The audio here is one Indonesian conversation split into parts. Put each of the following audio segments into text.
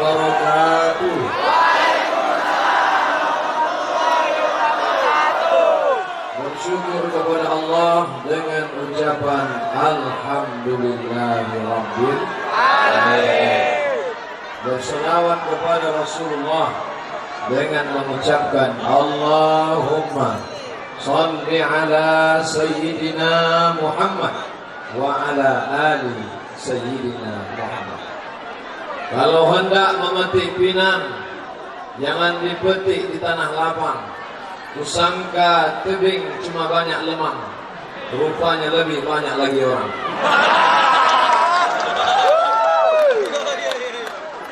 wabarakatuh. Bersyukur kepada Allah dengan ucapan Alhamdulillahirabbil alamin. Berselawat kepada Rasulullah dengan mengucapkan Allahumma shalli ala Sayyidina Muhammad wa ala ali Sayyidina Muhammad. Kalau hendak memetik pinang, jangan dipetik di tanah lapang. Kusangka tebing cuma banyak lemang, rupanya lebih banyak lagi orang.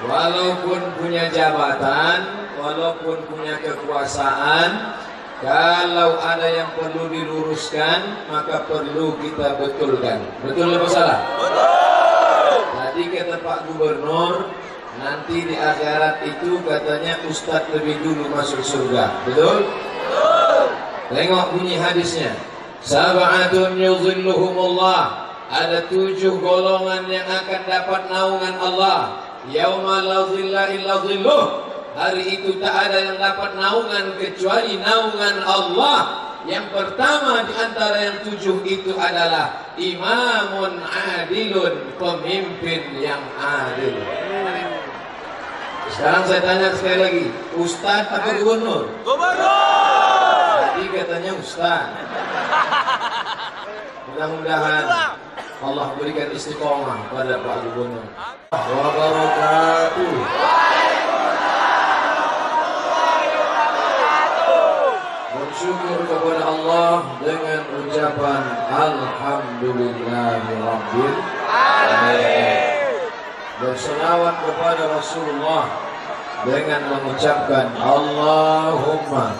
Walaupun punya jabatan, walaupun punya kekuasaan, kalau ada yang perlu diluruskan, maka perlu kita betulkan. Betul atau salah? Betul. Tadi kata Pak Gubernur, nanti di akhirat itu katanya Ustadz lebih dulu masuk surga. Betul? Betul. Tengok bunyi hadisnya. Sab'atun yuzilluhumullah. Ada 7 golongan yang akan dapat naungan Allah. Yauma la zilla illa zilluh. Hari itu tak ada yang dapat naungan kecuali naungan Allah. Yang pertama di antara yang 7 itu adalah imamun adilun, pemimpin yang adil. Sekarang saya tanya sekali lagi, Ustadz atau Gubernur? Gubernur. Tadi katanya Ustadz. Mudah-mudahan Allah berikan istiqomah pada Pak Gubernur. Wabarakatuh. Bersyukur kepada Allah dengan ucapan Alhamdulillahirabbil alamin. Berselawat kepada Rasulullah dengan mengucapkan Allahumma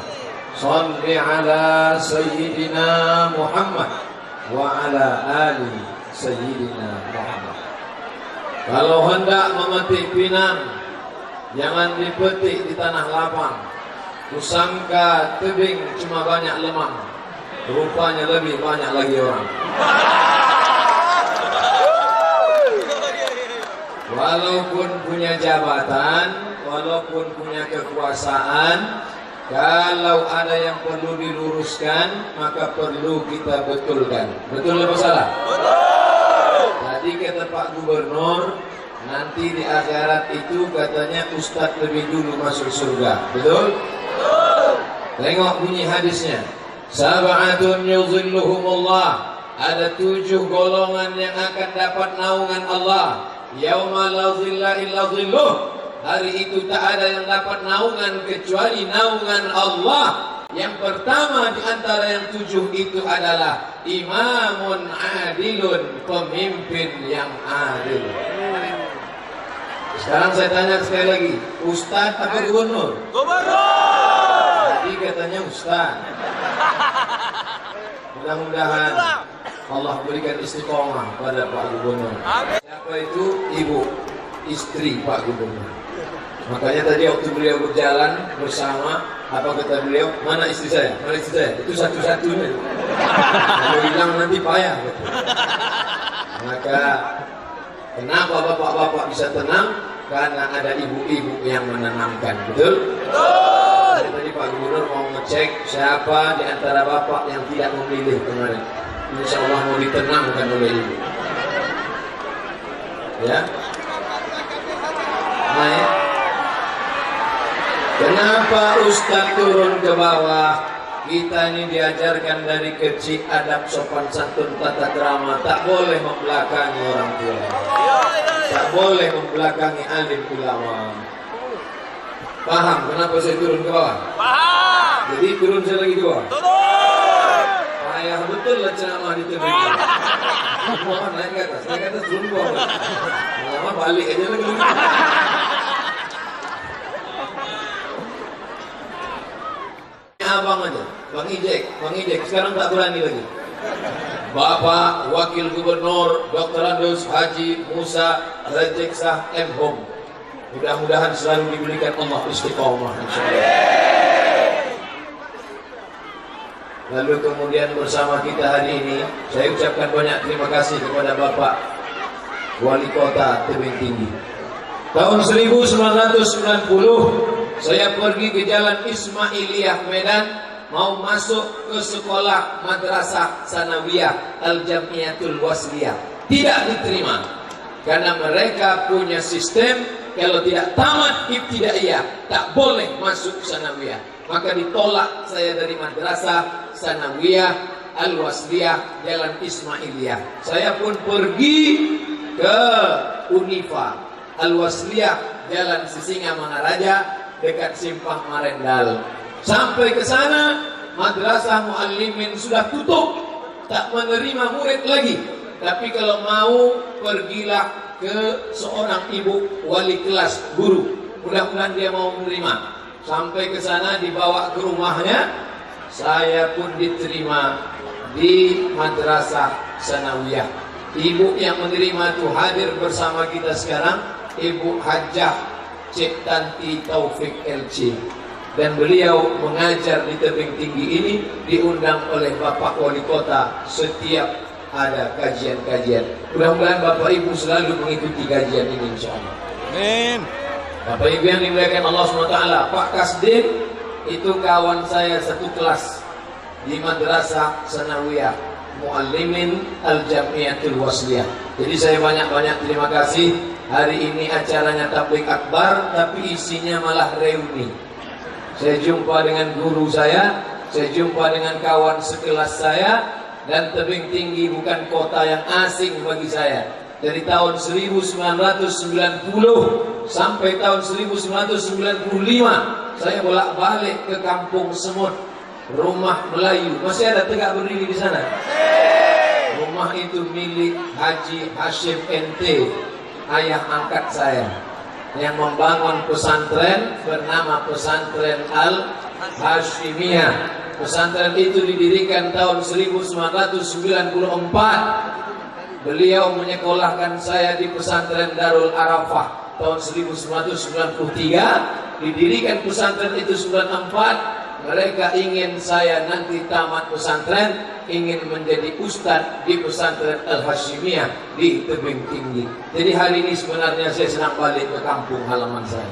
shalli ala Sayyidina Muhammad wa ala ali Sayyidina Muhammad. Kalau hendak memetik pinang, jangan dipetik di tanah lapang. Kusangka tebing cuma banyak lemang, rupanya lebih banyak lagi orang. Walaupun punya jabatan, walaupun punya kekuasaan, kalau ada yang perlu diluruskan, maka perlu kita betulkan. Betul atau salah? Betul. Tadi kata Pak Gubernur, nanti di akhirat itu katanya Ustadz lebih dulu masuk surga. Betul? Betul. Tengok bunyi hadisnya. Sab'atun yuzilluhumullah. Ada 7 golongan yang akan dapat naungan Allah. Yauma la zilla illa zilluh. Hari itu tak ada yang dapat naungan kecuali naungan Allah. Yang pertama di antara yang 7 itu adalah imamun adilun, pemimpin yang adil. Sekarang saya tanya sekali lagi, Ustadz atau Gubernur? Gubernur. Tadi katanya Ustadz. Mudah-mudahan Allah berikan istiqomah pada Pak Gubernur. Siapa itu? Ibu, istri Pak Gubernur. Makanya tadi waktu beliau berjalan bersama, apa kata beliau? Mana istri saya? Mana istri saya? Itu satu-satunya. Kalau hilang nanti payah. Maka kenapa bapak-bapak bisa tenang? Karena ada ibu-ibu yang menenangkan. Betul? Betul. Tadi Pak Gubernur mau ngecek siapa di antara bapak yang tidak memilih kemarin. Insya Allah mau ditenangkan oleh ibu. Ya. Naik. Kenapa Ustadz turun ke bawah? Kita ini diajarkan dari kecil adab sopan santun tata krama. Tak boleh membelakangi orang tua. Tak boleh membelakangi alim ulama. Paham kenapa saya turun ke bawah? Paham. Jadi turun saya lagi ke bawah? Turun. Payah betul lah ceramah di tebing. Mohon naik ke atas. Naik ke atas turun ke bawah. Lama balik aja lagi. Abang aja, Bang Ijek, sekarang tak berani lagi. Bapak Wakil Gubernur Dr. Andus Haji Musa Rejeksah M. Hom. Mudah-mudahan selalu diberikan Allah istiqomah. Lalu kemudian bersama kita hari ini, saya ucapkan banyak terima kasih kepada Bapak Wali Kota Tebing Tinggi. Tahun 1990 saya pergi ke Jalan Ismailiyah Medan, mau masuk ke sekolah Madrasah Sanawiyah Al-Jamiatul Wasliyah. Tidak diterima karena mereka punya sistem kalau tidak tamat ibtidaiyah tak boleh masuk Sanawiyah. Maka ditolak saya dari Madrasah Sanawiyah Al-Wasliyah Jalan Ismailiyah. Saya pun pergi ke Unifa Al-Wasliyah Jalan Sisingamangaraja dekat Simpang Marendal. Sampai ke sana Madrasah Muallimin sudah tutup, tak menerima murid lagi. Tapi kalau mau pergilah ke seorang ibu wali kelas guru, mudah-mudahan dia mau menerima. Sampai ke sana dibawa ke rumahnya, saya pun diterima di Madrasah Sanawiyah. Ibu yang menerima itu hadir bersama kita sekarang, Ibu Hajah Cik Tanti Taufik LC. Dan beliau mengajar di tebing tinggi ini, diundang oleh Bapak Wali Kota setiap ada kajian-kajian. Mudah-mudahan Bapak Ibu selalu mengikuti kajian ini insyaallah. Amin. Bapak Ibu yang dimuliakan Allah SWT, Pak Kasdim itu kawan saya satu kelas di Madrasah Sanawiyah Muallimin Al-Jamiatul Wasliyah. Jadi saya banyak-banyak terima kasih. Hari ini acaranya tabligh akbar, tapi isinya malah reuni. Saya jumpa dengan guru saya jumpa dengan kawan sekelas saya, dan tebing tinggi bukan kota yang asing bagi saya. Dari tahun 1990 sampai tahun 1995 saya bolak-balik ke Kampung Semut, rumah Melayu. Masih ada tegak berdiri di sana. Rumah itu milik Haji Hashim NT, ayah angkat saya, yang membangun pesantren bernama Pesantren Al-Hashimiyah. Pesantren itu didirikan tahun 1994. Beliau menyekolahkan saya di Pesantren Darul Arafah tahun 1993. Didirikan pesantren itu 94. Mereka ingin saya nanti tamat pesantren, ingin menjadi ustadz di Pesantren Al-Hashimiyah di tebing tinggi. Jadi hari ini sebenarnya saya sedang balik ke kampung halaman saya.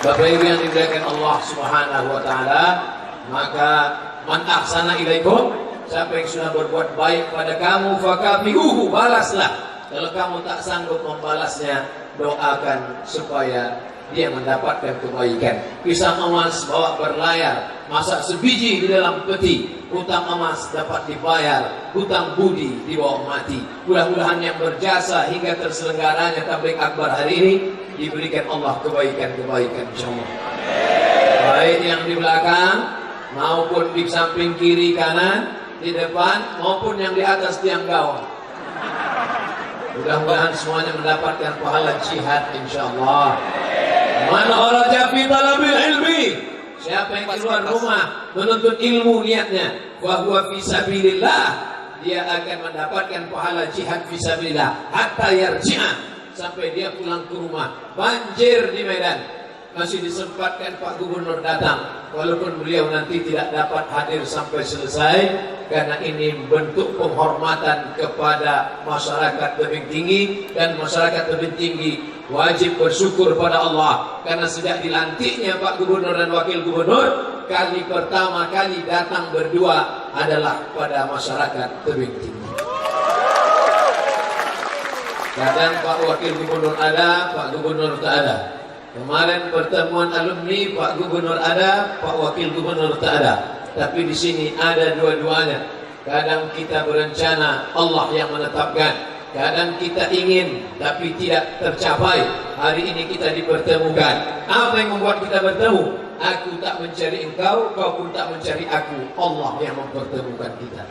Bapak Ibu yang dimuliakan Allah Subhanahu wa taala, maka man ahsana ilaikum, siapa yang sudah berbuat baik pada kamu, fakafiuhu, balaslah. Kalau kamu tak sanggup membalasnya, doakan supaya dia mendapatkan kebaikan. Pisang emas bawa berlayar, masak sebiji di dalam peti. Hutang emas dapat dibayar, hutang budi dibawa mati. Mudah-mudahan yang berjasa hingga terselenggaranya tabligh akbar hari ini diberikan Allah kebaikan-kebaikan insyaallah. Baik yang di belakang maupun di samping kiri kanan, di depan maupun yang di atas tiang gawang. Mudah-mudahan semuanya mendapatkan pahala jihad insyaallah. Man kharaja fi talabil ilmi, siapa yang keluar rumah menuntut ilmu niatnya, wa huwa fi sabilillah, dia akan mendapatkan pahala jihad fi sabilillah hatta yarji'a, sampai dia pulang ke rumah. Banjir di Medan, masih disempatkan Pak Gubernur datang, walaupun beliau nanti tidak dapat hadir sampai selesai, karena ini bentuk penghormatan kepada masyarakat tebing tinggi, dan masyarakat tebing tinggi wajib bersyukur pada Allah karena sejak dilantiknya Pak Gubernur dan Wakil Gubernur, kali pertama kali datang berdua adalah pada masyarakat tebing tinggi. Kadang Pak Wakil Gubernur ada, Pak Gubernur tak ada. Kemarin pertemuan alumni, Pak Gubernur ada, Pak Wakil Gubernur tak ada. Tapi di sini ada dua-duanya. Kadang kita berencana, Allah yang menetapkan. Kadang kita ingin tapi tidak tercapai. Hari ini kita dipertemukan. Apa yang membuat kita bertemu? Aku tak mencari engkau, kau pun tak mencari aku. Allah yang mempertemukan kita.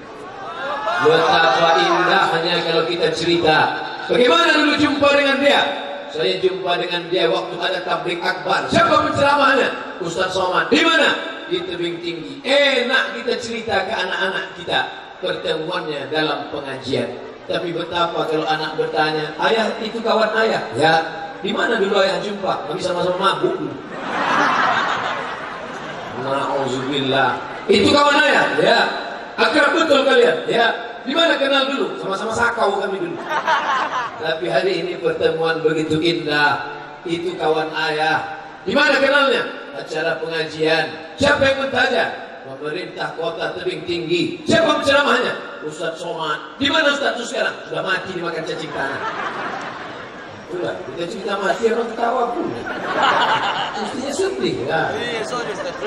Betapa indahnya kalau kita cerita, bagaimana dulu jumpa dengan dia. Saya jumpa dengan dia waktu ada tabligh akbar. Siapa penceramahnya? Ustaz Somad. Di mana? Di tebing tinggi. Enak kita cerita ke anak-anak kita. Pertemuannya dalam pengajian. Tapi betapa kalau anak bertanya, ayah itu kawan ayah? Ya. Di mana dulu ayah jumpa? Kami sama-sama mabuk. Na'udzubillah. Itu kawan ayah? Ya. Akrab betul kalian? Ya. Di mana kenal dulu? Sama-sama sakau kami dulu. Tapi hari ini pertemuan begitu indah. Itu kawan ayah. Di mana kenalnya? Acara pengajian. Siapa yang bertanya? Pemerintah Kota Tebing Tinggi. Siapa penceramahnya? Ustaz Somad. Di mana Ustaz itu sekarang? Sudah mati dimakan cacing tanah. Itulah, kita cerita mati orang ketawa pun. Mestinya sedih kan?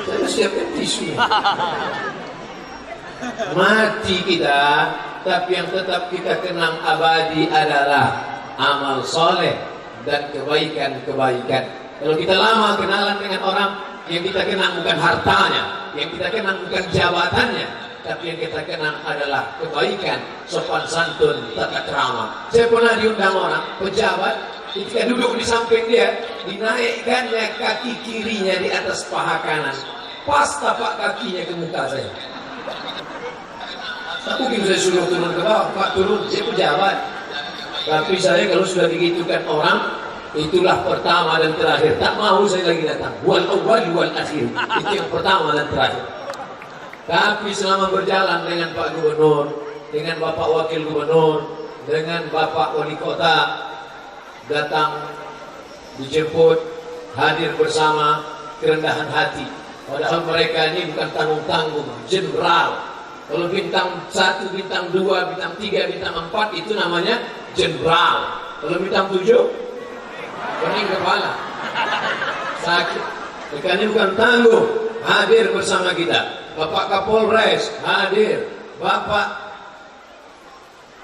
Saya siapkan tisu. Mati kita, tapi yang tetap kita kenang abadi adalah amal soleh dan kebaikan-kebaikan. Kalau kita lama kenalan dengan orang, yang kita kenang bukan hartanya, yang kita kenang bukan jabatannya, tapi yang kita kenang adalah kebaikan, sopan santun, tata krama. Saya pernah diundang orang pejabat, ketika duduk di samping dia, dinaikkannya kaki kirinya di atas paha kanan, pas tapak kakinya ke muka saya. Tak mungkin saya suruh turun ke bawah, Pak turun, saya pejabat. Tapi saya kalau sudah digitukan orang, itulah pertama dan terakhir. Tak mau saya lagi datang. Wal awwal wal akhir. Itu yang pertama dan terakhir. Tapi selama berjalan dengan Pak Gubernur, dengan Bapak Wakil Gubernur, dengan Bapak Wali Kota, datang, dijemput, hadir bersama, kerendahan hati. Padahal mereka ini bukan tanggung-tanggung, jenderal. Kalau bintang 1, bintang 2, bintang 3, bintang 4 itu namanya jenderal. Kalau bintang 7, pening kepala, sakit. Mereka bukan tanggung, hadir bersama kita. Bapak Kapolres hadir, Bapak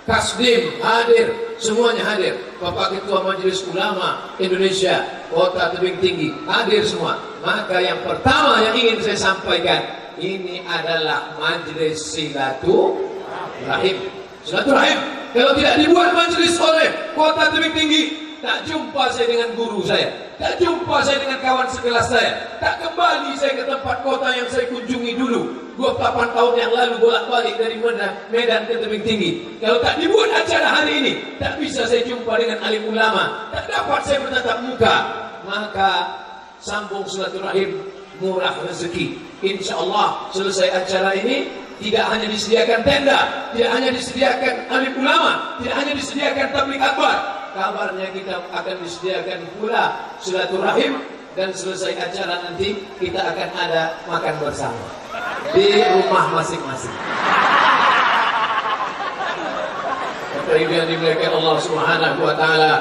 Kasdim hadir, semuanya hadir. Bapak Ketua Majelis Ulama Indonesia Kota Tebing Tinggi hadir semua. Maka yang pertama yang ingin saya sampaikan, ini adalah majelis silaturahim. Silaturahim. Kalau tidak dibuat majelis oleh Kota Tebing Tinggi, tak jumpa saya dengan guru saya, tak jumpa saya dengan kawan sekelas saya, tak kembali saya ke tempat kota yang saya kunjungi dulu 28 tahun yang lalu bolak-balik dari Medan ke Tebing Tinggi. Kalau tak dibuat acara hari ini, tak bisa saya jumpa dengan alim ulama, tak dapat saya bertatap muka. Maka sambung silaturahim, murah rezeki. Insya Allah selesai acara ini, tidak hanya disediakan tenda, tidak hanya disediakan alim ulama, tidak hanya disediakan tabligh akbar, kabarnya kita akan disediakan pula silaturahim, dan selesai acara nanti kita akan ada makan bersama di rumah masing-masing. Bapak Ibu yang dimuliakan Allah Subhanahu wa taala,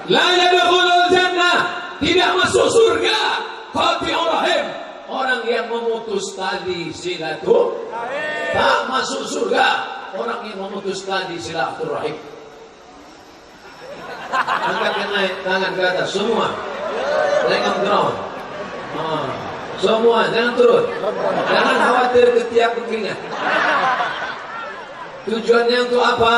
la yadkhulul jannah, tidak masuk surga qati'ur rahim, orang yang memutus tali silaturahim. Tak masuk surga orang yang memutus tali silaturahim. Angkat naik tangan ke atas semua. Tengok ground. Semua jangan turun. Jangan khawatir ketiak keringat. Tujuannya untuk apa?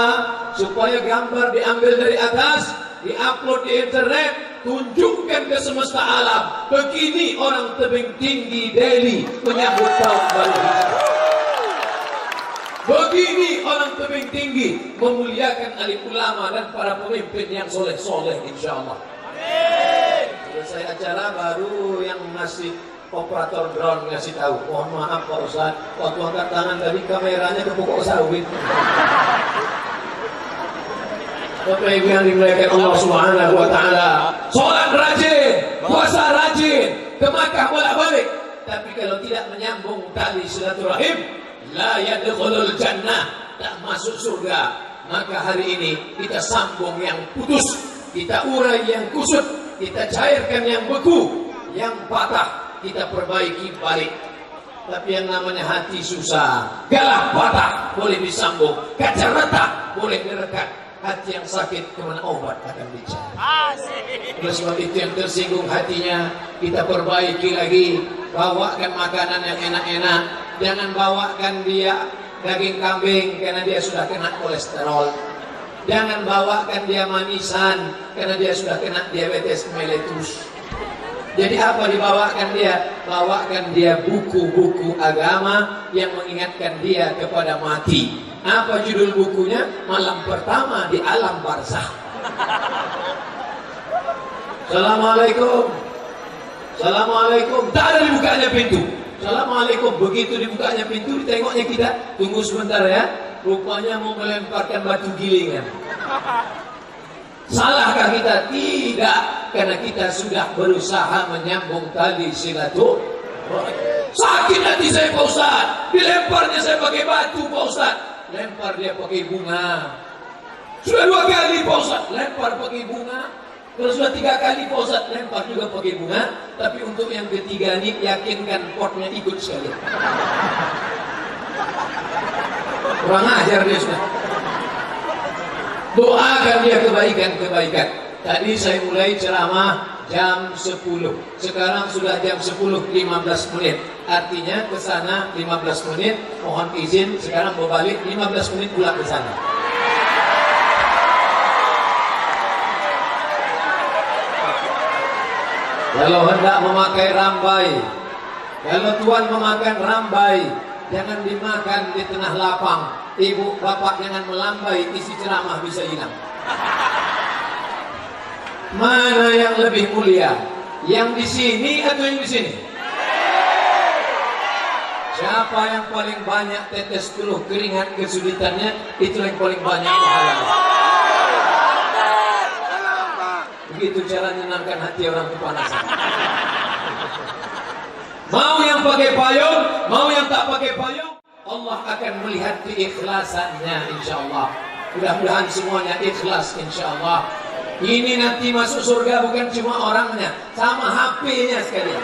Supaya gambar diambil dari atas, diupload di internet, tunjukkan ke semesta alam. Begini orang Tebing Tinggi Delhi menyambut tahun baru Hijrah. Begini orang Tebing Tinggi memuliakan alim ulama dan para pemimpin yang soleh-soleh, insyaallah. Amin. Selesai acara baru yang ngasih operator drone ngasih tahu, mohon maaf Pak Ustaz, waktu angkat tangan tadi kameranya ke pokok sawit. Bapak Ibu yang dimuliakan Allah Subhanahu wa taala, salat rajin, puasa rajin, ke Makkah bolak-balik, tapi kalau tidak menyambung tali silaturahim, la yadkhulul jannah, tak masuk surga. Maka hari ini kita sambung yang putus, kita urai yang kusut, kita cairkan yang beku, yang patah kita perbaiki balik. Tapi yang namanya hati susah, galak patah boleh disambung, kaca retak boleh direkat. Hati yang sakit kemana obat akan dicari. Oleh sebab itu yang tersinggung hatinya kita perbaiki lagi. Bawakan makanan yang enak-enak. Jangan bawakan dia daging kambing karena dia sudah kena kolesterol. Jangan bawakan dia manisan karena dia sudah kena diabetes mellitus. Jadi apa dibawakan dia? Bawakan dia buku-buku agama yang mengingatkan dia kepada mati. Apa judul bukunya? Malam pertama di alam barzakh. Assalamualaikum. Assalamualaikum. Tak ada dibukanya pintu. Assalamualaikum. Begitu dibukanya pintu, ditengoknya kita. Tunggu sebentar ya. rupanya mau melemparkan batu gilingan. Salahkah kita? Tidak, karena kita sudah berusaha menyambung tali silaturahim. Sakit hati saya Pak Ustaz, dilemparnya saya pakai batu Pak Ustaz, lempar dia pakai bunga. Sudah 2 kali Pak Ustaz, lempar pakai bunga. Kalau sudah 3 kali Pak Ustaz, lempar juga pakai bunga. Tapi untuk yang ketiga ini, yakinkan potnya ikut sekali. Kurang ajar dia sudah. Doakan dia kebaikan-kebaikan. Tadi saya mulai ceramah jam 10. Sekarang sudah jam 10.15 menit. Artinya ke sana 15 menit. Mohon izin sekarang berbalik 15 menit pulang ke sana. Kalau hendak memakai rambai, kalau tuan memakan rambai, jangan dimakan di tengah lapang. Ibu bapak jangan melambai, isi ceramah bisa hilang. Mana yang lebih mulia? Yang di sini atau yang di sini? Siapa yang paling banyak tetes keluh keringat kesulitannya, itu yang paling banyak pahalanya. Begitu cara menyenangkan hati orang kepanasan. Mau yang pakai payung, mau yang tak pakai payung, Allah akan melihat keikhlasannya insyaallah. Mudah-mudahan semuanya ikhlas insyaallah. Ini nanti masuk surga bukan cuma orangnya, sama HP-nya sekalian.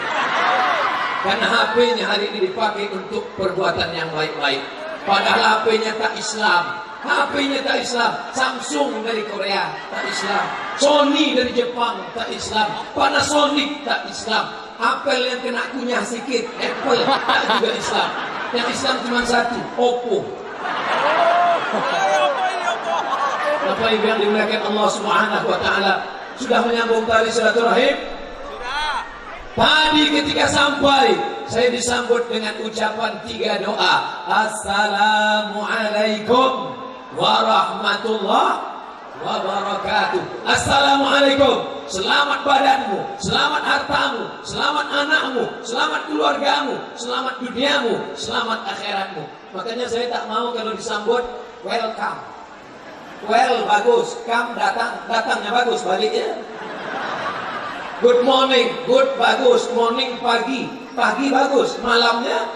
Karena HP-nya hari ini dipakai untuk perbuatan yang baik-baik. Padahal HP-nya tak Islam. HP-nya tak Islam. Samsung dari Korea tak Islam. Sony dari Jepang tak Islam. Panasonic tak Islam. Apple yang kena kunyah sikit, Apple tak juga Islam. Yang Islam cuma satu, Oppo. Bapak Ibu yang dimuliakan Allah Subhanahu wa taala, sudah menyambung tali silaturahim? Sudah. Tadi ketika sampai, saya disambut dengan ucapan 3 doa. Assalamualaikum warahmatullahi wabarakatuh. Assalamualaikum, selamat badanmu, selamat hartamu, selamat anakmu, selamat keluargamu, selamat duniamu, selamat akhiratmu. Makanya saya tak mau kalau disambut welcome. Well bagus, come datang, datangnya bagus, baliknya. Good morning, good bagus, morning pagi, pagi bagus, malamnya.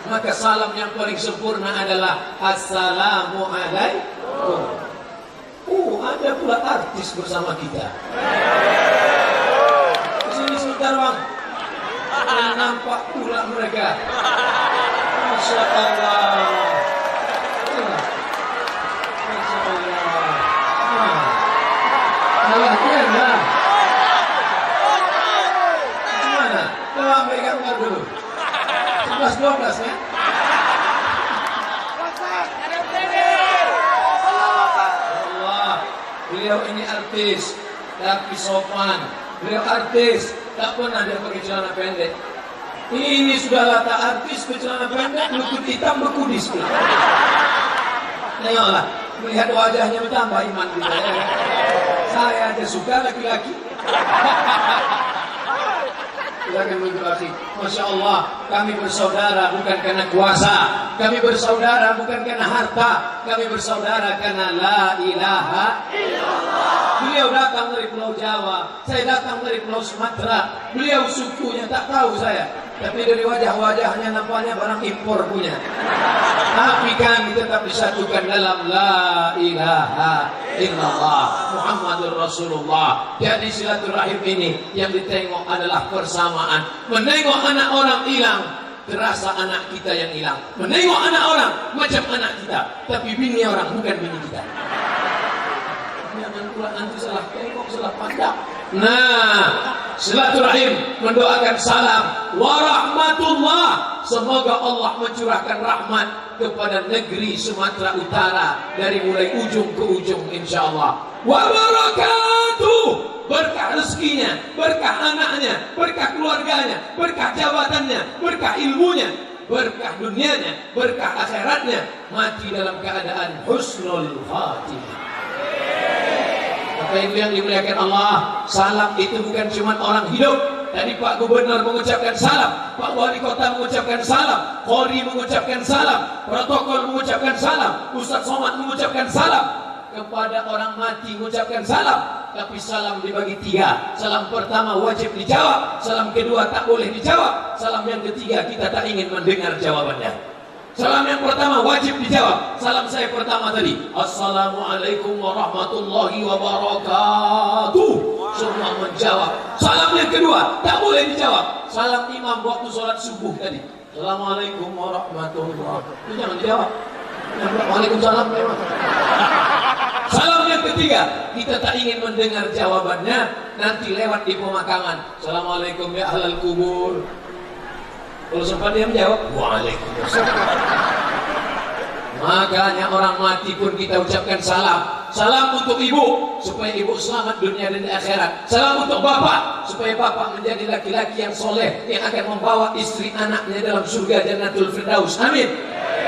Maka salam yang paling sempurna adalah Assalamualaikum. Ada pula artis bersama kita. Kesini sebentar bang. Nampak pula mereka. Masya Allah. Keren lah. Gimana? Coba ambil gambar dulu. 11-12 ya. Allah, beliau ini artis, tapi sopan. Beliau artis, tak pernah dia pakai celana pendek. Ini sudah lata artis ke celana pendek, lutut hitam berkudis pula. Tengoklah, melihat wajahnya bertambah iman kita ya. Saya aja suka laki-laki. Silakan laki-laki. Masya Allah, kami bersaudara bukan karena kuasa, kami bersaudara bukan karena harta, kami bersaudara karena la ilaha illallah. Beliau datang dari Pulau Jawa, saya datang dari Pulau Sumatera. Beliau sukunya tak tahu saya, tapi dari wajah-wajahnya nampaknya barang impor punya. Tapi kami tetap disatukan dalam la ilaha illallah Muhammadur Rasulullah. Jadi silaturahim ini yang ditengok adalah persamaan. Menengok anak orang hilang, terasa anak kita yang hilang. Menengok anak orang macam anak kita, tapi bini orang bukan bini kita. Jangan pula nanti salah tengok, salah pandang. Nah, silaturahim mendoakan salam warahmatullah. Semoga Allah mencurahkan rahmat kepada negeri Sumatera Utara dari mulai ujung ke ujung insyaallah. Wabarakatuh. Berkah rezekinya, berkah anaknya, berkah keluarganya, berkah jabatannya, berkah ilmunya, berkah dunianya, berkah akhiratnya, mati dalam keadaan husnul khatimah. Bapak Ibu yang dimuliakan Allah, salam itu bukan cuma orang hidup, tadi Pak Gubernur mengucapkan salam, Pak Wali Kota mengucapkan salam, Polri mengucapkan salam, protokol mengucapkan salam, Ustadz Somad mengucapkan salam. Kepada orang mati mengucapkan salam, tapi salam dibagi tiga. Salam pertama wajib dijawab, salam kedua tak boleh dijawab, salam yang ketiga kita tak ingin mendengar jawabannya. Salam yang pertama wajib dijawab. Salam saya pertama tadi, Assalamualaikum warahmatullahi wabarakatuh. Semua menjawab. Salam yang kedua tak boleh dijawab. Salam imam waktu sholat subuh tadi, Assalamualaikum warahmatullahi wabarakatuh. Itu jangan dijawab. Waalaikumsalam. Salam yang ketiga kita tak ingin mendengar jawabannya, nanti lewat di pemakaman, Assalamualaikum ya ahlal kubur. Kalau sempat dia menjawab Waalaikumsalam. Makanya orang mati pun kita ucapkan salam. Salam untuk ibu supaya ibu selamat dunia dan akhirat. Salam untuk bapak supaya bapak menjadi laki-laki yang soleh, yang akan membawa istri anaknya dalam surga Jannatul Firdaus. Amin.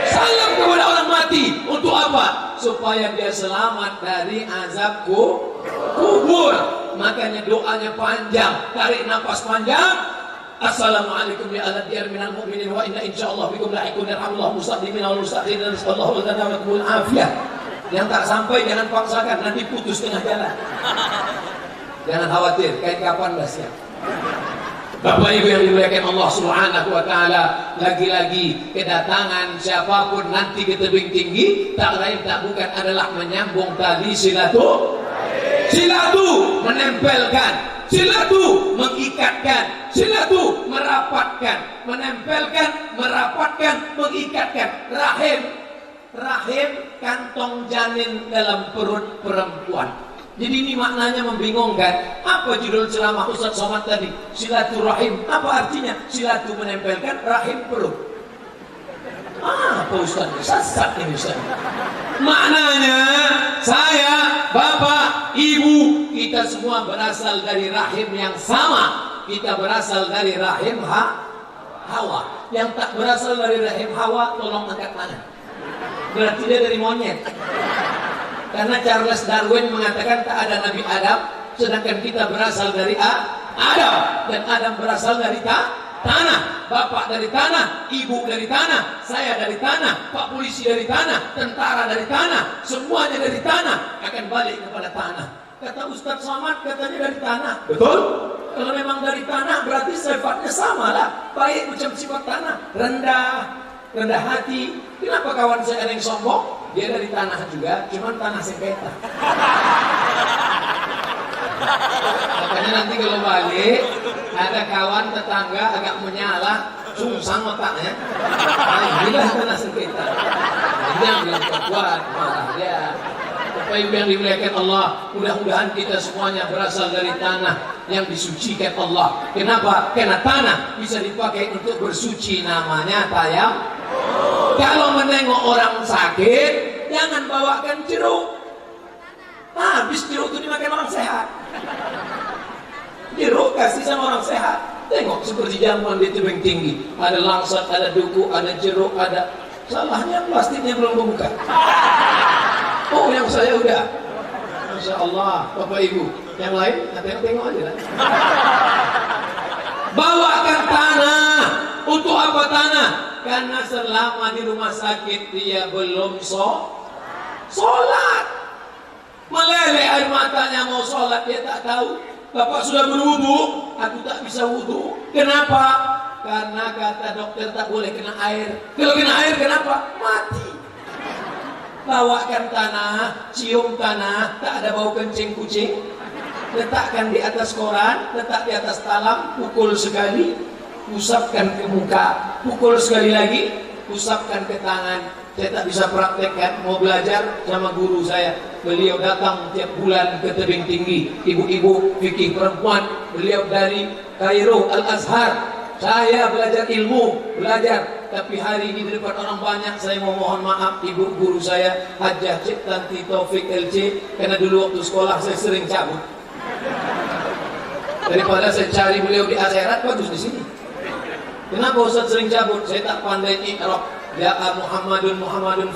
Salam kepada orang mati untuk apa? Supaya dia selamat dari azab kubur. Makanya doanya panjang, tarik nafas panjang. Assalamualaikum ya ahla diyar minal mu'minin wa inna insyaallah bikum lahiqun yarhamullah mustaqdimin wal mustaqdimin sallallahu alaihi wa sallam afiyah. Yang tak sampai jangan paksakan, nanti putus tengah jalan. Jangan khawatir, kain kapan dah siap. Bapak Ibu yang dimuliakan Allah Subhanahu wa taala, lagi-lagi kedatangan siapapun nanti ke tebing tinggi tak lain tak bukan adalah menyambung tali silatu menempelkan, silatu mengikatkan, silatu merapatkan, menempelkan, merapatkan, mengikatkan. Rahim kantong janin dalam perut perempuan. Jadi ini maknanya membingungkan. Apa judul ceramah Ustadz Somad tadi? Silaturahim. Apa artinya? Silatu menempelkan, rahim perut. Apa Ustadz? Sesat ini Ustadz. Maknanya saya, bapak, ibu, kita semua berasal dari rahim yang sama. Kita berasal dari rahim Hawa. Yang tak berasal dari rahim Hawa, tolong angkat tangan. Berarti dia dari monyet. Karena Charles Darwin mengatakan tak ada Nabi Adam, sedangkan kita berasal dari Adam, dan Adam berasal dari tanah. Bapak dari tanah, ibu dari tanah, saya dari tanah, Pak polisi dari tanah, tentara dari tanah, semuanya dari tanah, akan balik kepada tanah. Kata Ustadz Somad katanya dari tanah. Betul? Kalau memang dari tanah berarti sifatnya sama lah. Baik macam sifat tanah, rendah hati. Kenapa kawan saya ada yang sombong? Dia dari tanah juga, cuman tanah sengketa. Makanya nanti kalau balik, ada kawan tetangga agak menyala, sungsang otaknya. Nah, inilah tanah sengketa. Ini yang bilang kuat, malah dia. Bapak Ibu yang dimuliakan Allah, mudah-mudahan kita semuanya berasal dari tanah yang disucikan Allah. Kenapa? Karena tanah bisa dipakai untuk bersuci, namanya tayamum. Kalau menengok orang sakit, jangan bawakan jeruk. Habis jeruk itu dimakan orang sehat. Jeruk kasih sama orang sehat. Tengok seperti jamuan di tebing tinggi, ada langsat, ada duku, ada jeruk, ada. Salahnya plastiknya belum membuka. Oh, yang saya udah. Masya Allah, Bapak Ibu. Yang lain, tengok aja lah. Bawakan tanah. Untuk apa tanah? Karena selama di rumah sakit dia belum sholat. Meleleh air matanya mau sholat, dia tak tahu. Bapak sudah berwudu, aku tak bisa wudu. Kenapa? Karena kata dokter tak boleh kena air. Kalau kena air kenapa? Mati. Bawakan tanah, cium tanah, tak ada bau kencing kucing. Letakkan di atas koran, letak di atas talam, pukul sekali, usapkan ke muka, pukul sekali lagi, usapkan ke tangan. Saya tak bisa praktekkan, mau belajar sama guru saya. Beliau datang tiap bulan ke tebing tinggi, ibu-ibu fikih perempuan. Beliau dari Kairo, Al-Azhar. Saya belajar ilmu, tapi hari ini di depan orang banyak saya mau mohon maaf ibu guru saya Hajjah Cik Tanti Taufik LC, karena dulu waktu sekolah saya sering cabut. Daripada saya cari beliau di akhirat, bagus di sini. Kenapa Ustaz sering cabut? Saya tak pandai iqra. Ja'a Muhammadun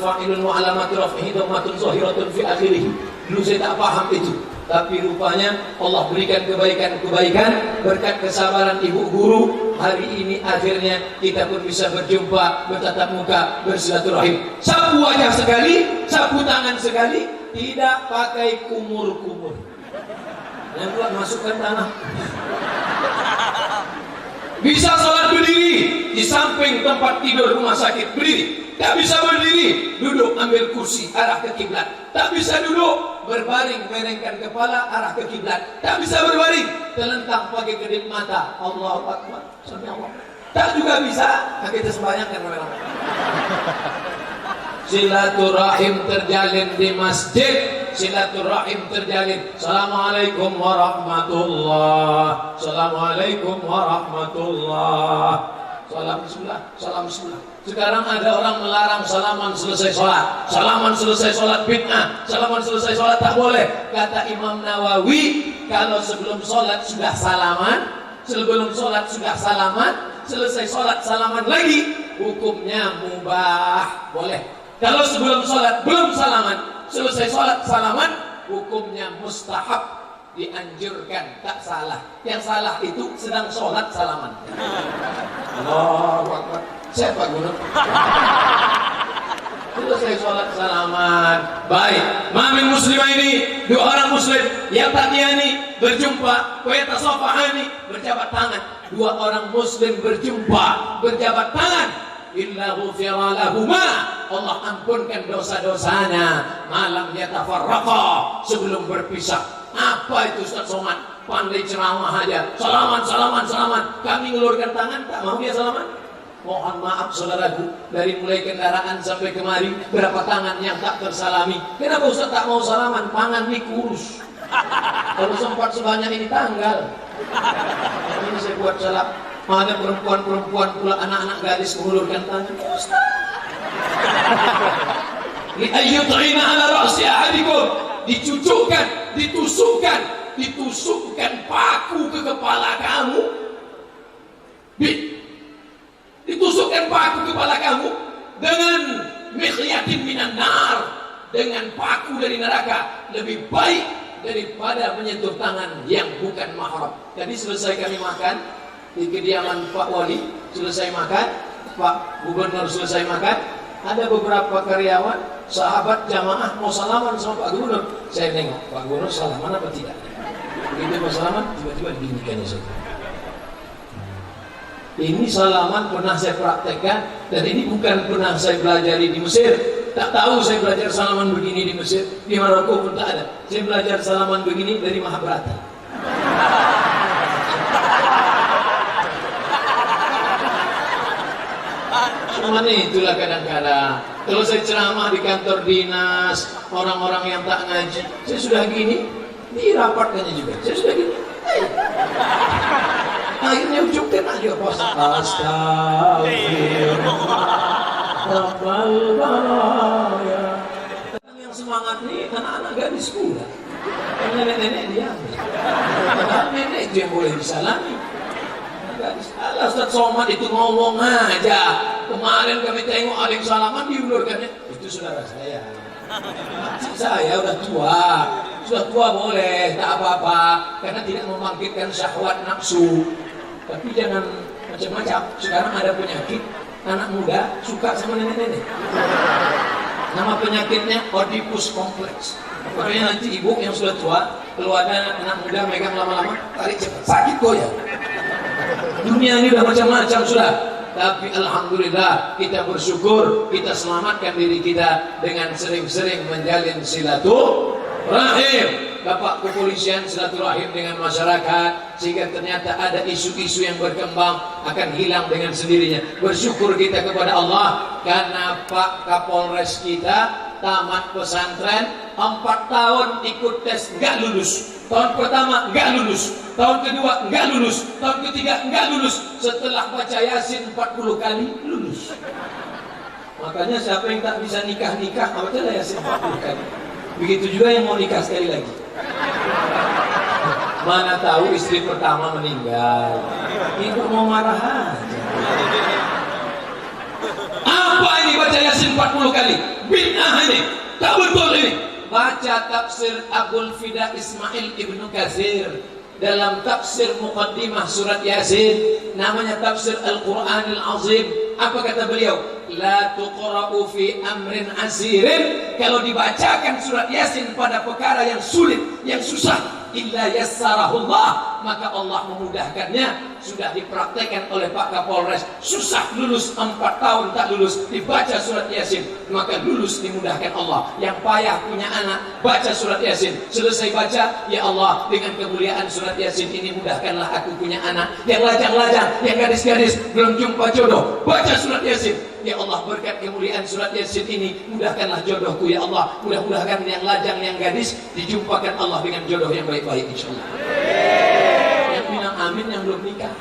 fa'ilun wa alamatu raf'ihi dhammatun zahiratun fi akhirih. Dulu saya tak paham itu. Tapi rupanya Allah berikan kebaikan-kebaikan berkat kesabaran ibu guru. Hari ini akhirnya kita pun bisa berjumpa, bertatap muka, bersilaturahim. Sapu wajah sekali, sapu tangan sekali, tidak pakai kumur-kumur. Yang buat masukkan tanah. Bisa sholat berdiri di samping tempat tidur rumah sakit, berdiri. Tak bisa berdiri, duduk ambil kursi arah ke kiblat. Tak bisa duduk, berbaring merengkan kepala arah ke kiblat. Tak bisa berbaring, terlentang pakai kedip mata. Allahu Akbar, sami Allah. Tak juga bisa, kita sembahyangkan rame-rame. Silaturahim terjalin di masjid, silaturahim terjalin. Assalamualaikum warahmatullah. Assalamualaikum warahmatullah. Salam bismillah, salam bismillah. Sekarang ada orang melarang salaman selesai sholat. Salaman selesai sholat bid'ah. Salaman selesai sholat tak boleh. Kata Imam Nawawi, kalau sebelum sholat sudah salaman, sebelum sholat sudah salaman, selesai sholat salaman lagi, hukumnya mubah, boleh. Kalau sebelum sholat belum salaman, selesai sholat salaman, hukumnya mustahab, dianjurkan, tak salah. Yang salah itu sedang sholat salaman. Allahu Akbar. Siapa guru? Selesai sholat salaman. Baik, mamin muslimah ini, dua orang muslim yang tatiani berjumpa, wayatasafahani berjabat tangan. Dua orang muslim berjumpa, berjabat tangan. Illa ghufira lahuma, Allah ampunkan dosa-dosanya. Malam yatafarraqa, sebelum berpisah. Apa itu Ustaz Somad? Pandai ceramah aja. Salaman, salaman, salaman. Kami ngelurkan tangan, tak mau dia salaman. Mohon maaf saudaraku, dari mulai kendaraan sampai kemari, berapa tangan yang tak tersalami. Kenapa Ustaz tak mau salaman? Tangan ini kurus. Kalau sempat sebanyak ini tanggal. Ini saya buat salah. Ada perempuan-perempuan pula, anak-anak gadis mengulurkan tangan. Ustaz. Li'ayyut'ina ala ra'si ahadikum. Dicucukkan, ditusukkan paku ke kepala kamu. Ditusukkan paku ke kepala kamu dengan mikhyatin minan nar, dengan paku dari neraka, lebih baik daripada menyentuh tangan yang bukan mahram. Tadi selesai kami makan di kediaman Pak Wali, selesai makan, Pak Gubernur selesai makan, ada beberapa karyawan, sahabat jamaah mau salaman sama Pak Gubernur. Saya nengok, Pak Gubernur salaman apa tidak? Begitu mau salaman, tiba-tiba diginikannya saya. Ini salaman pernah saya praktekkan, dan ini bukan pernah saya pelajari di Mesir. Tak tahu saya belajar salaman begini di Mesir, di Maroko pun tak ada. Saya belajar salaman begini dari Mahabharata. Cuman itulah kadang-kadang kalau saya ceramah di kantor dinas, orang-orang yang tak ngaji, saya sudah gini, dirapatkannya juga. Saya sudah gini. Akhirnya ucapkan aja pas astagfirullah rabbal baraya. Yang semangat nih anak-anak gadis pula. Nenek-nenek dia. Nenek itu yang boleh disalami. Alah Ustaz Somad itu ngomong aja. Kemarin kami tengok ada yang salaman diulurkannya. Itu saudara saya. Saya udah tua boleh, tak apa-apa, karena tidak membangkitkan syahwat nafsu. Tapi jangan macam-macam. Sekarang ada penyakit anak muda suka sama nenek-nenek. Nama penyakitnya Oedipus Complex. Makanya nanti ibu yang sudah tua, kalau ada anak muda megang lama-lama, tarik cepat, sakit goyah. Dunia ini udah macam-macam sudah. Tapi alhamdulillah kita bersyukur, kita selamatkan diri kita dengan sering-sering menjalin silaturahim. Bapak kepolisian silaturahim dengan masyarakat, sehingga ternyata ada isu-isu yang berkembang akan hilang dengan sendirinya. Bersyukur kita kepada Allah karena Pak Kapolres kita tamat pesantren 4 tahun ikut tes nggak lulus. Tahun pertama nggak lulus, tahun kedua nggak lulus, tahun ketiga nggak lulus. Setelah baca Yasin 40 kali lulus. Makanya siapa yang tak bisa nikah bacalah Yasin 40 kali. Begitu juga yang mau nikah sekali lagi. Mana tahu istri pertama meninggal, itu mau marah aja. Apa ini baca Yasin 40 kali? Bid'ah ini, tak betul ini. baca tafsir Abdul Fida Ismail Ibnu Katsir dalam tafsir muqaddimah surat Yasin, namanya tafsir Al-Qur'anil Azim. Apa kata beliau? La tuqra'u fi amrin asirin, kalau dibacakan surat Yasin pada perkara yang sulit, yang susah, illa yassarahullah, maka Allah memudahkannya. Sudah dipraktekkan oleh Pak Kapolres, susah lulus 4 tahun tak lulus, dibaca surat Yasin maka lulus, dimudahkan Allah. Yang payah punya anak, baca surat Yasin, selesai baca, ya Allah dengan kemuliaan surat Yasin ini mudahkanlah aku punya anak yang lajang-lajang, yang gadis-gadis belum jumpa jodoh, baca surat Yasin, ya Allah berkat kemuliaan surat Yasin ini mudahkanlah jodohku, ya Allah mudah-mudahan yang lajang, yang gadis dijumpakan Allah dengan jodoh yang baik-baik insyaallah. Yang bilang amin yang belum nikah,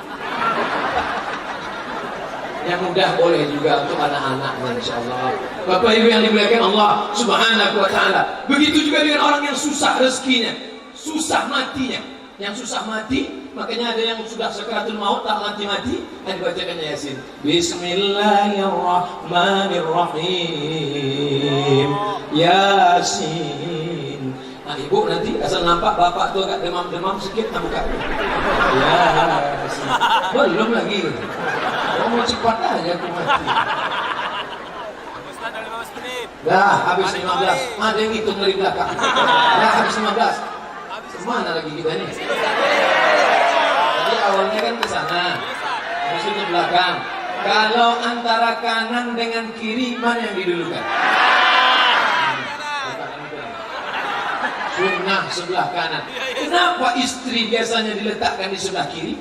yang mudah boleh juga untuk anak-anaknya insyaallah. Bapak Ibu yang dimuliakan Allah Subhanahu wa taala. Begitu juga dengan orang yang susah rezekinya, susah matinya. Yang susah mati, makanya ada yang sudah sakaratul maut tak mati-mati, dan dibacakan Yasin. Bismillahirrahmanirrahim. Yasin. Nah, ibu nanti asal nampak bapak tuh agak demam-demam sedikit, nah buka. Yasin. Belum lagi. Mau cepat aja aku mati. Ustaz, ada 15 menit. Dah habis 15. Ada yang hitung dari belakang. Dah habis 15. Mana lagi kita nih? Jadi awalnya kan ke sana, habis itu ke belakang. Kalau antara kanan dengan kiri mana yang didulukan? Sunnah sebelah kanan. Kenapa istri biasanya diletakkan di sebelah kiri?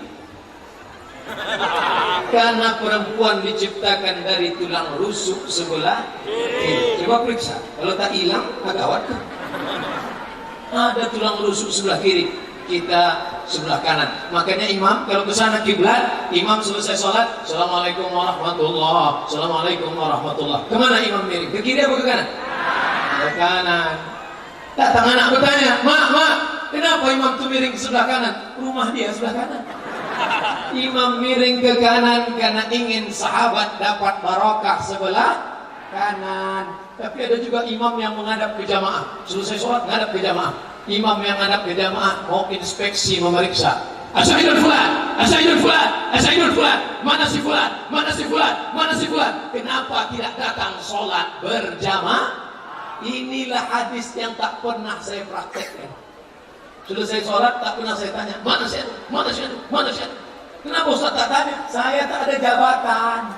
Karena perempuan diciptakan dari tulang rusuk sebelah kiri. Coba periksa, kalau tak hilang agak kan? Ada tulang rusuk sebelah kiri, kita sebelah kanan. Makanya imam kalau ke sana kiblat, imam selesai sholat, assalamualaikum warahmatullah, assalamualaikum warahmatullah. Kemana imam miring? Ke kiri apa ke kanan? Ke kanan. Datang anak bertanya, mak, kenapa imam tuh miring ke sebelah kanan? Rumah dia sebelah kanan. Imam miring ke kanan karena ingin sahabat dapat barokah sebelah kanan. Tapi ada juga imam yang menghadap ke jamaah. Selesai sholat menghadap ke jamaah. Imam yang menghadap ke jamaah mau inspeksi, memeriksa. Asyhadul fulan, asyhadul fulan, asyhadul fulan. Mana si fulan? Mana si fulan? Mana si fulan? Kenapa tidak datang sholat berjamaah? Inilah hadis yang tak pernah saya praktekkan. Selesai sholat tak pernah saya tanya, mana si anu? Mana si anu? Mana si anu? Kenapa Ustaz tak tanya? Saya tak ada jabatan.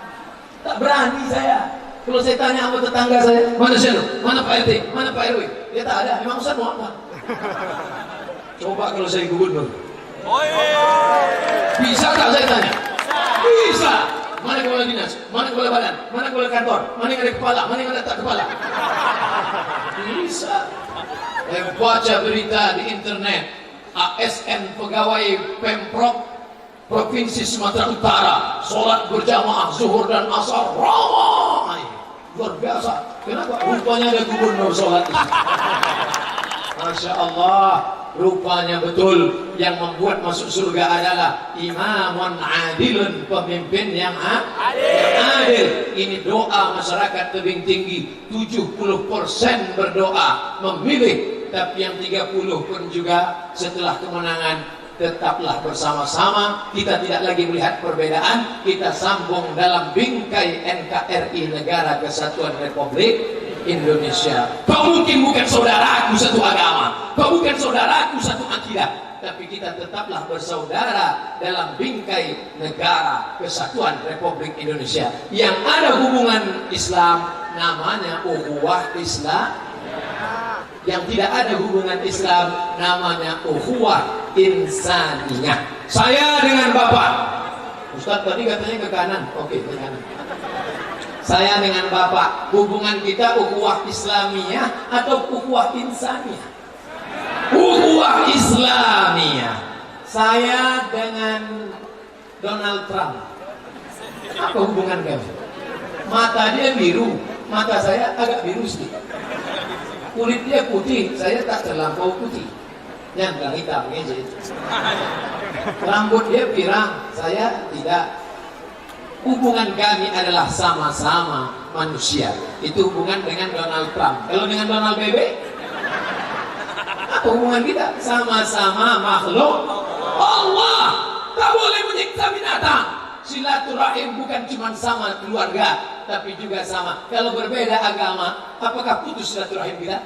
Tak berani saya. Kalau saya tanya sama tetangga saya, mana sih lu? Mana Pak RT? Mana Pak RW? Dia tak ada. Memang Ustaz mau apa? Coba kalau saya gubernur. Bisa tak saya tanya? Bisa. Mana kepala dinas? Mana kepala badan? Mana kepala kantor? Mana yang ada kepala? Mana yang ada tak kepala? Bisa. Saya baca berita di internet, ASN pegawai Pemprov Provinsi Sumatera Utara sholat berjamaah zuhur dan asar ramai, luar biasa. Kenapa? Rupanya ada gubernur sholat. Masya Allah, rupanya betul yang membuat masuk surga adalah imamun adilun, pemimpin yang adil. Ini doa masyarakat tebing tinggi, 70% berdoa memilih, tapi yang 30 pun juga setelah kemenangan tetaplah bersama-sama. Kita tidak lagi melihat perbedaan, kita sambung dalam bingkai NKRI, Negara Kesatuan Republik Indonesia. Kau mungkin bukan saudaraku satu agama, kau bukan saudaraku satu akidah, tapi kita tetaplah bersaudara dalam bingkai Negara Kesatuan Republik Indonesia. Yang ada hubungan Islam namanya ukhuwah Islam, yang tidak ada hubungan Islam namanya ukhuwah insaniyah. Saya dengan Bapak, Ustaz tadi katanya ke kanan, oke ke kanan. Saya dengan Bapak, hubungan kita ukhuwah Islamiyah atau ukhuwah insaniyah? Ukhuwah Islamiyah. Saya dengan Donald Trump, apa hubungan kami? Mata dia biru, mata saya agak biru sedikit. Kulit dia putih, saya tak terlampau putih, yang hitam aja. Rambut dia pirang, saya tidak. Hubungan kami adalah sama-sama manusia. Itu hubungan dengan Donald Trump. Kalau dengan Donald Bebek, Apa hubungan kita? Sama-sama makhluk Allah. Tak boleh menyiksa binatang. Silaturahim bukan cuma sama keluarga, tapi juga sama. Kalau berbeda agama, apakah putus silaturahim kita?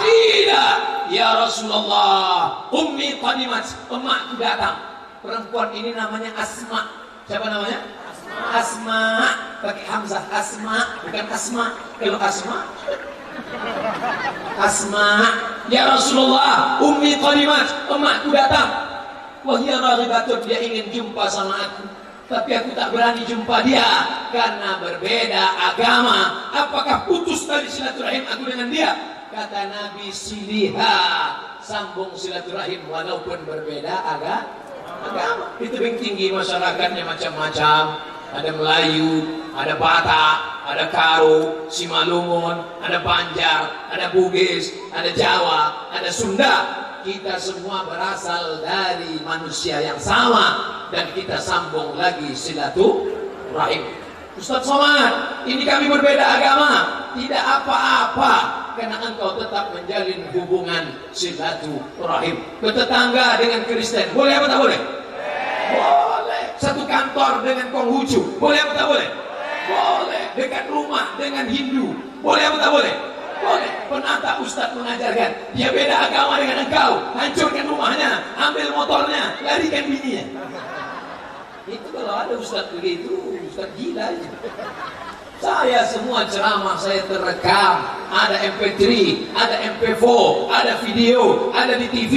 Tidak. Ya Rasulullah, ummi qadimat, emakku datang. Perempuan ini namanya Asma. Siapa namanya? Asma. Pakai hamzah. Asma, bukan Asma. Kalau Asma, Asma. Ya Rasulullah, ummi qadimat, emakku datang. Wahia raghibatun, dia ingin jumpa sama aku, tapi aku tak berani jumpa dia karena berbeda agama. Apakah putus tali silaturahim aku dengan dia? Kata Nabi, siliha, sambung silaturahim walaupun berbeda agama. Itu yang tinggi masyarakatnya macam-macam. Ada Melayu, ada Batak, ada Karo, Simalungun, ada Banjar, ada Bugis, ada Jawa, ada Sunda. Kita semua berasal dari manusia yang sama dan kita sambung lagi silaturahim. Ustaz Somad, ini kami berbeda agama. Tidak apa-apa, karena engkau tetap menjalin hubungan silaturahim. Bertetangga dengan Kristen, boleh apa tak boleh? Boleh. Satu kantor dengan Konghucu, boleh apa tak boleh? Boleh. Dekat rumah dengan Hindu, boleh apa tak boleh? Boleh. Penata Ustaz mengajarkan, dia beda agama dengan engkau, hancurkan rumahnya, ambil motornya, larikan bininya. Itu kalau ada Ustaz begitu, Ustaz gila itu. Saya semua ceramah saya terekam, ada MP3, ada MP4, ada video, ada di TV,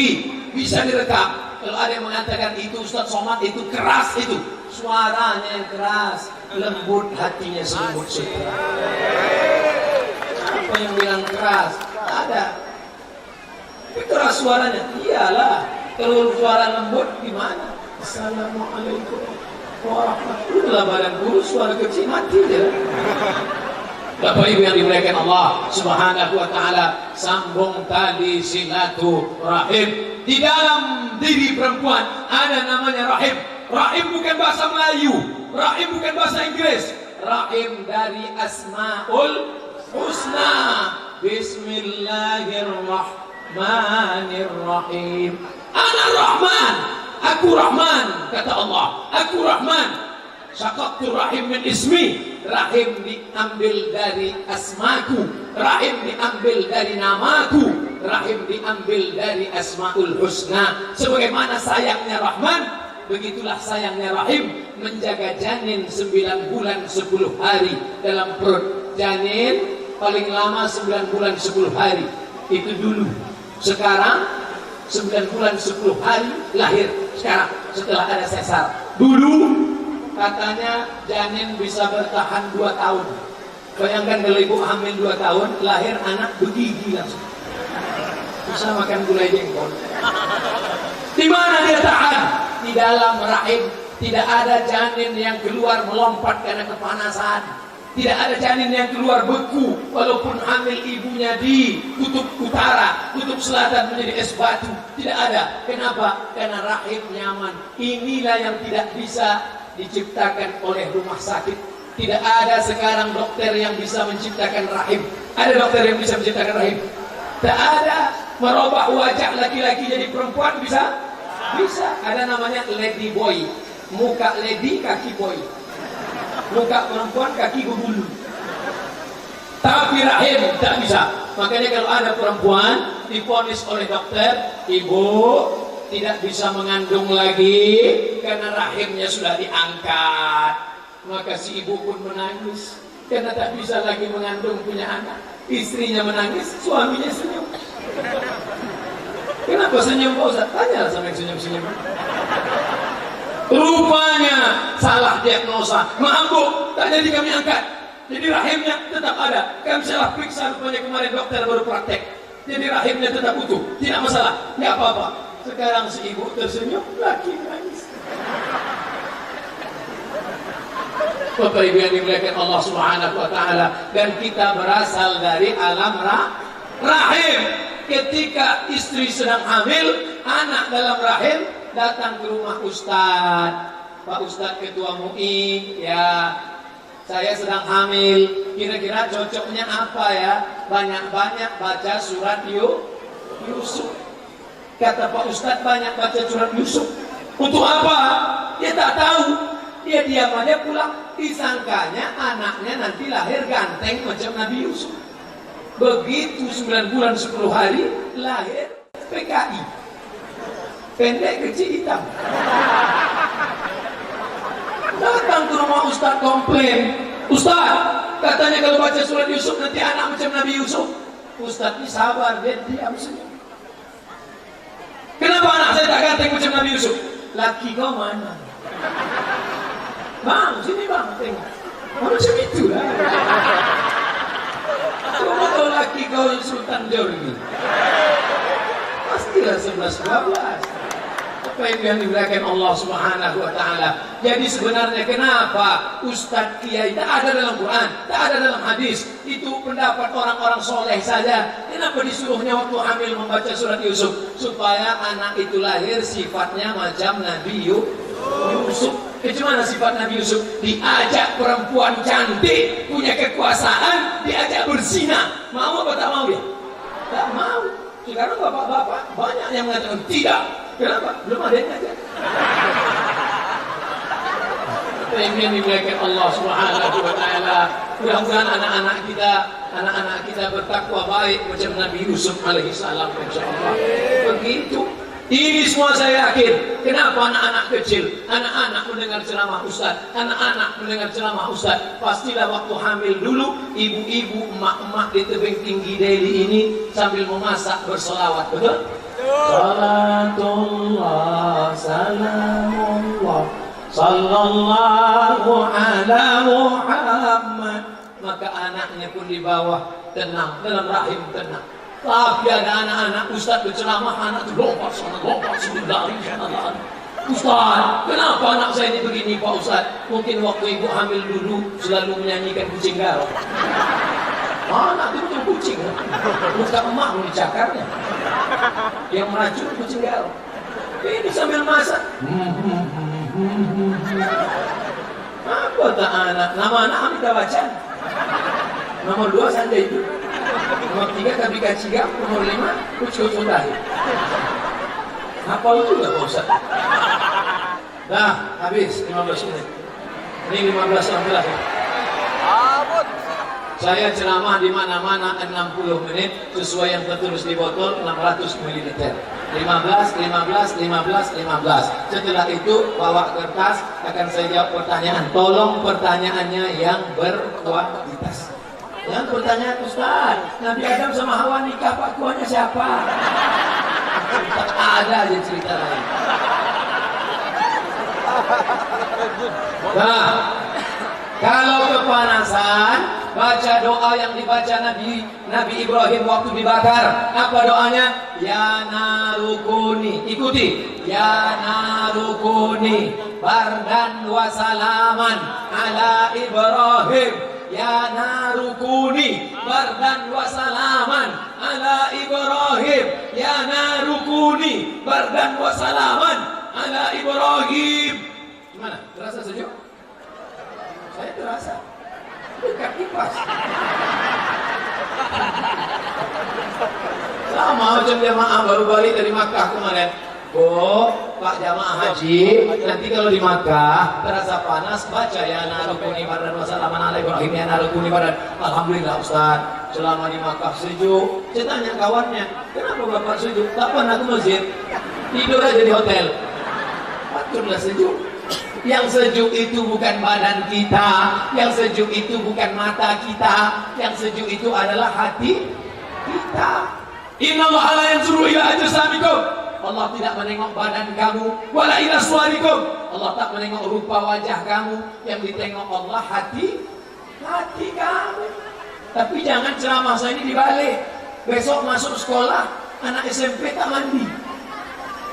bisa direkam. Kalau ada yang mengatakan itu Ustaz Somad itu keras, itu suaranya yang keras, lembut hatinya selembut sutra. Apa yang bilang keras? Ada. Tapi keras suaranya? Iyalah. Kalau suara lembut gimana? Assalamualaikum warahmatullahi wabarakatuh. Suara kecil mati je. Bapak Ibu yang dimuliakan Allah Subhanahu wa taala, sambung tali silaturahim. Di dalam diri perempuan ada namanya rahim. Rahim bukan bahasa Melayu, rahim bukan bahasa Inggris. Rahim dari Asmaul Husna. Bismillahirrahmanirrahim. Ana Rahman, aku Rahman, kata Allah. Aku Rahman. Syaqaqtu rahim min ismi. Rahim diambil dari asmaku, rahim diambil dari namaku, rahim diambil dari Asmaul Husna. Sebagaimana sayangnya Rahman, begitulah sayangnya Rahim, menjaga janin 9 bulan 10 hari dalam perut. Janin paling lama 9 bulan 10 hari. Itu dulu. Sekarang 9 bulan 10 hari lahir. Sekarang setelah ada sesar. Dulu katanya janin bisa bertahan 2 tahun. Bayangkan kalau ibu hamil 2 tahun, lahir anak begigi langsung. Bisa makan gulai jengkol. Di mana dia tahan? Di dalam rahim. Tidak ada janin yang keluar melompat karena kepanasan. Tidak ada janin yang keluar beku walaupun hamil ibunya di kutub utara, kutub selatan menjadi es batu. Tidak ada. Kenapa? Karena rahim nyaman. Inilah yang tidak bisa diciptakan oleh rumah sakit. Tidak ada sekarang dokter yang bisa menciptakan rahim. Ada dokter yang bisa menciptakan rahim? Tak ada. Merubah wajah laki-laki jadi perempuan bisa? Bisa. Ada namanya lady boy. Muka lady, kaki boy. Muka perempuan, kaki bebulu. Tapi rahim tak bisa. Makanya kalau ada perempuan divonis oleh dokter, ibu tidak bisa mengandung lagi karena rahimnya sudah diangkat. Maka si ibu pun menangis karena tak bisa lagi mengandung punya anak. Istrinya menangis, suaminya senyum. Kenapa senyum Pak Ustaz? Tanya sama yang senyum-senyum. Rupanya salah diagnosa, mabuk, tak jadi kami angkat. Jadi rahimnya tetap ada. Kami salah periksa, rupanya kemarin dokter baru praktek. Jadi rahimnya tetap utuh, tidak masalah, tidak apa-apa. Sekarang si ibu tersenyum, laki nangis. Bapak Ibu yang dimuliakan Allah Subhanahu wa taala, dan kita berasal dari alam rahim. Ketika istri sedang hamil, anak dalam rahim datang ke rumah Ustadz. Pak Ustadz ketua MUI, ya saya sedang hamil, kira-kira cocoknya apa ya? Banyak-banyak baca surat Yusuf. Kata Pak Ustadz banyak baca surat Yusuf. Untuk apa? Dia tak tahu. Dia diam aja pulang. Disangkanya anaknya nanti lahir ganteng macam Nabi Yusuf. Begitu 9 bulan 10 hari lahir PKI. Pendek kecil hitam. Datang ke rumah Ustadz komplain. Ustadz, katanya kalau baca surat Yusuf nanti anak macam Nabi Yusuf. Ustadz ini sabar, dia diam senyum. Kenapa anak saya tak ganteng macam Nabi Yusuf? Laki kau mana? Bang, sini bang, tengok. Macam itu lah. Coba kalau laki kau Sultan Jorgi. Pastilah 11-12. Apa yang diberikan Allah Subhanahu wa Ta'ala. Jadi sebenarnya kenapa Ustadz Kiai tak ada dalam Quran, tak ada dalam hadis, itu pendapat orang-orang soleh saja. Kenapa disuruhnya waktu hamil membaca surat Yusuf? Supaya anak itu lahir sifatnya macam Nabi Yusuf. Bagaimana sifat Nabi Yusuf? Diajak perempuan cantik, punya kekuasaan, diajak berzina. Mau apa tak mau dia? Tak mau. Sekarang bapak-bapak banyak yang mengatakan tidak. Kenapa? Belum ada yang ngajak. Ingin dimuliakan Allah Subhanahu wa Ta'ala. Mudah-mudahan anak-anak kita bertakwa baik macam Nabi Yusuf alaihi salam, insyaallah. Begitu. Ini semua saya yakin. Kenapa anak-anak kecil, anak-anak mendengar ceramah Ustaz, anak-anak mendengar ceramah Ustaz, pastilah waktu hamil dulu, ibu-ibu, emak-emak di tebing tinggi Delhi ini sambil memasak berselawat, betul? Salatullah, salamullah, sallallahu ala Muhammad. Maka anaknya pun di bawah tenang, dalam rahim tenang. Tapi ada anak-anak Ustaz berceramah, anak itu lompat sana, lompat sini, lari sana, lari. Ustaz, kenapa anak saya ini begini Pak Ustaz? Mungkin waktu ibu hamil dulu selalu menyanyikan kucing garong. Anak itu betul kucing, bukan emak mau dicakarnya. Yang meracun kucing garong. Ini sambil masak. Apa tak anak? Nama anak kita baca. Nomor 2 Sanjay itu. Nomor 3 Kabika Cigap. Nomor 5 Kucing Sundahi. Hafal juga Pak Ustaz. Dah, habis 15 menit. Ini 15-16 ya. Saya ceramah di mana-mana 60 menit sesuai yang tertulis di botol 600 ml. 15, 15, 15, 15. Setelah itu bawa kertas, akan saya jawab pertanyaan. Tolong pertanyaannya yang berkualitas. Yang pertanyaan Ustaz, Nabi Adam sama Hawa nikah Pak Tuanya siapa? Tak ada aja cerita lain. Nah, kalau kepanasan, baca doa yang dibaca Nabi Ibrahim waktu dibakar. Apa doanya? Ya narukuni. Ikuti. Ya narukuni bardan wa salaman ala Ibrahim. Ya narukuni bardan wa salaman ala Ibrahim. Ya narukuni bardan wa salaman ala Ibrahim. Gimana? Terasa sejuk? Saya terasa dekat kipas. Sama macam jamaah baru balik dari Makkah kemarin. Pak jamaah haji, nanti kalau di Makkah terasa panas, baca ya narukuni bardan wa salaman ala Ibrahim. Ya narukuni bardan. Alhamdulillah Ustaz, selama di Makkah sejuk. Saya tanya kawannya, kenapa bapak sejuk? Tak pernah ke masjid, tidur aja di hotel. Patutlah sejuk. Yang sejuk itu bukan badan kita, yang sejuk itu bukan mata kita, yang sejuk itu adalah hati kita. Innallaha la yanzuru ila ajsamikum. Allah tidak menengok badan kamu, wala ila suwarikum. Allah tak menengok rupa wajah kamu, yang ditengok Allah hati kamu. Tapi jangan ceramah saya ini dibalik. Besok masuk sekolah, anak SMP tak mandi.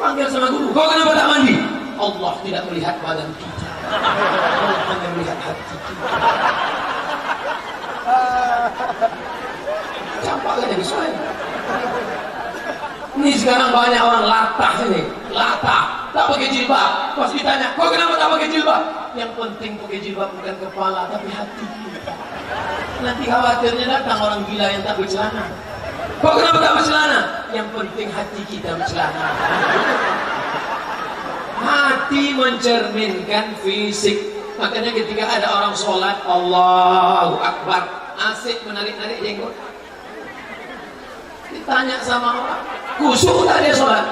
Panggil sama guru, kau kenapa tak mandi? Allah tidak melihat badan kita, Allah hanya melihat hati kita. Campak kan jadi soal. Ini sekarang banyak orang latah sini, latah, tak pakai jilbab. Pas ditanya, kok kenapa tak pakai jilbab? Yang penting pakai jilbab bukan kepala, tapi hati kita. Nanti khawatirnya datang orang gila yang tak bercelana. Kok kenapa tak bercelana? yang penting hati kita selamat. Hati mencerminkan fisik. Makanya ketika ada orang sholat, Allahu Akbar, asik menarik-narik jenggot. Ditanya sama orang, khusyuk tak dia sholat?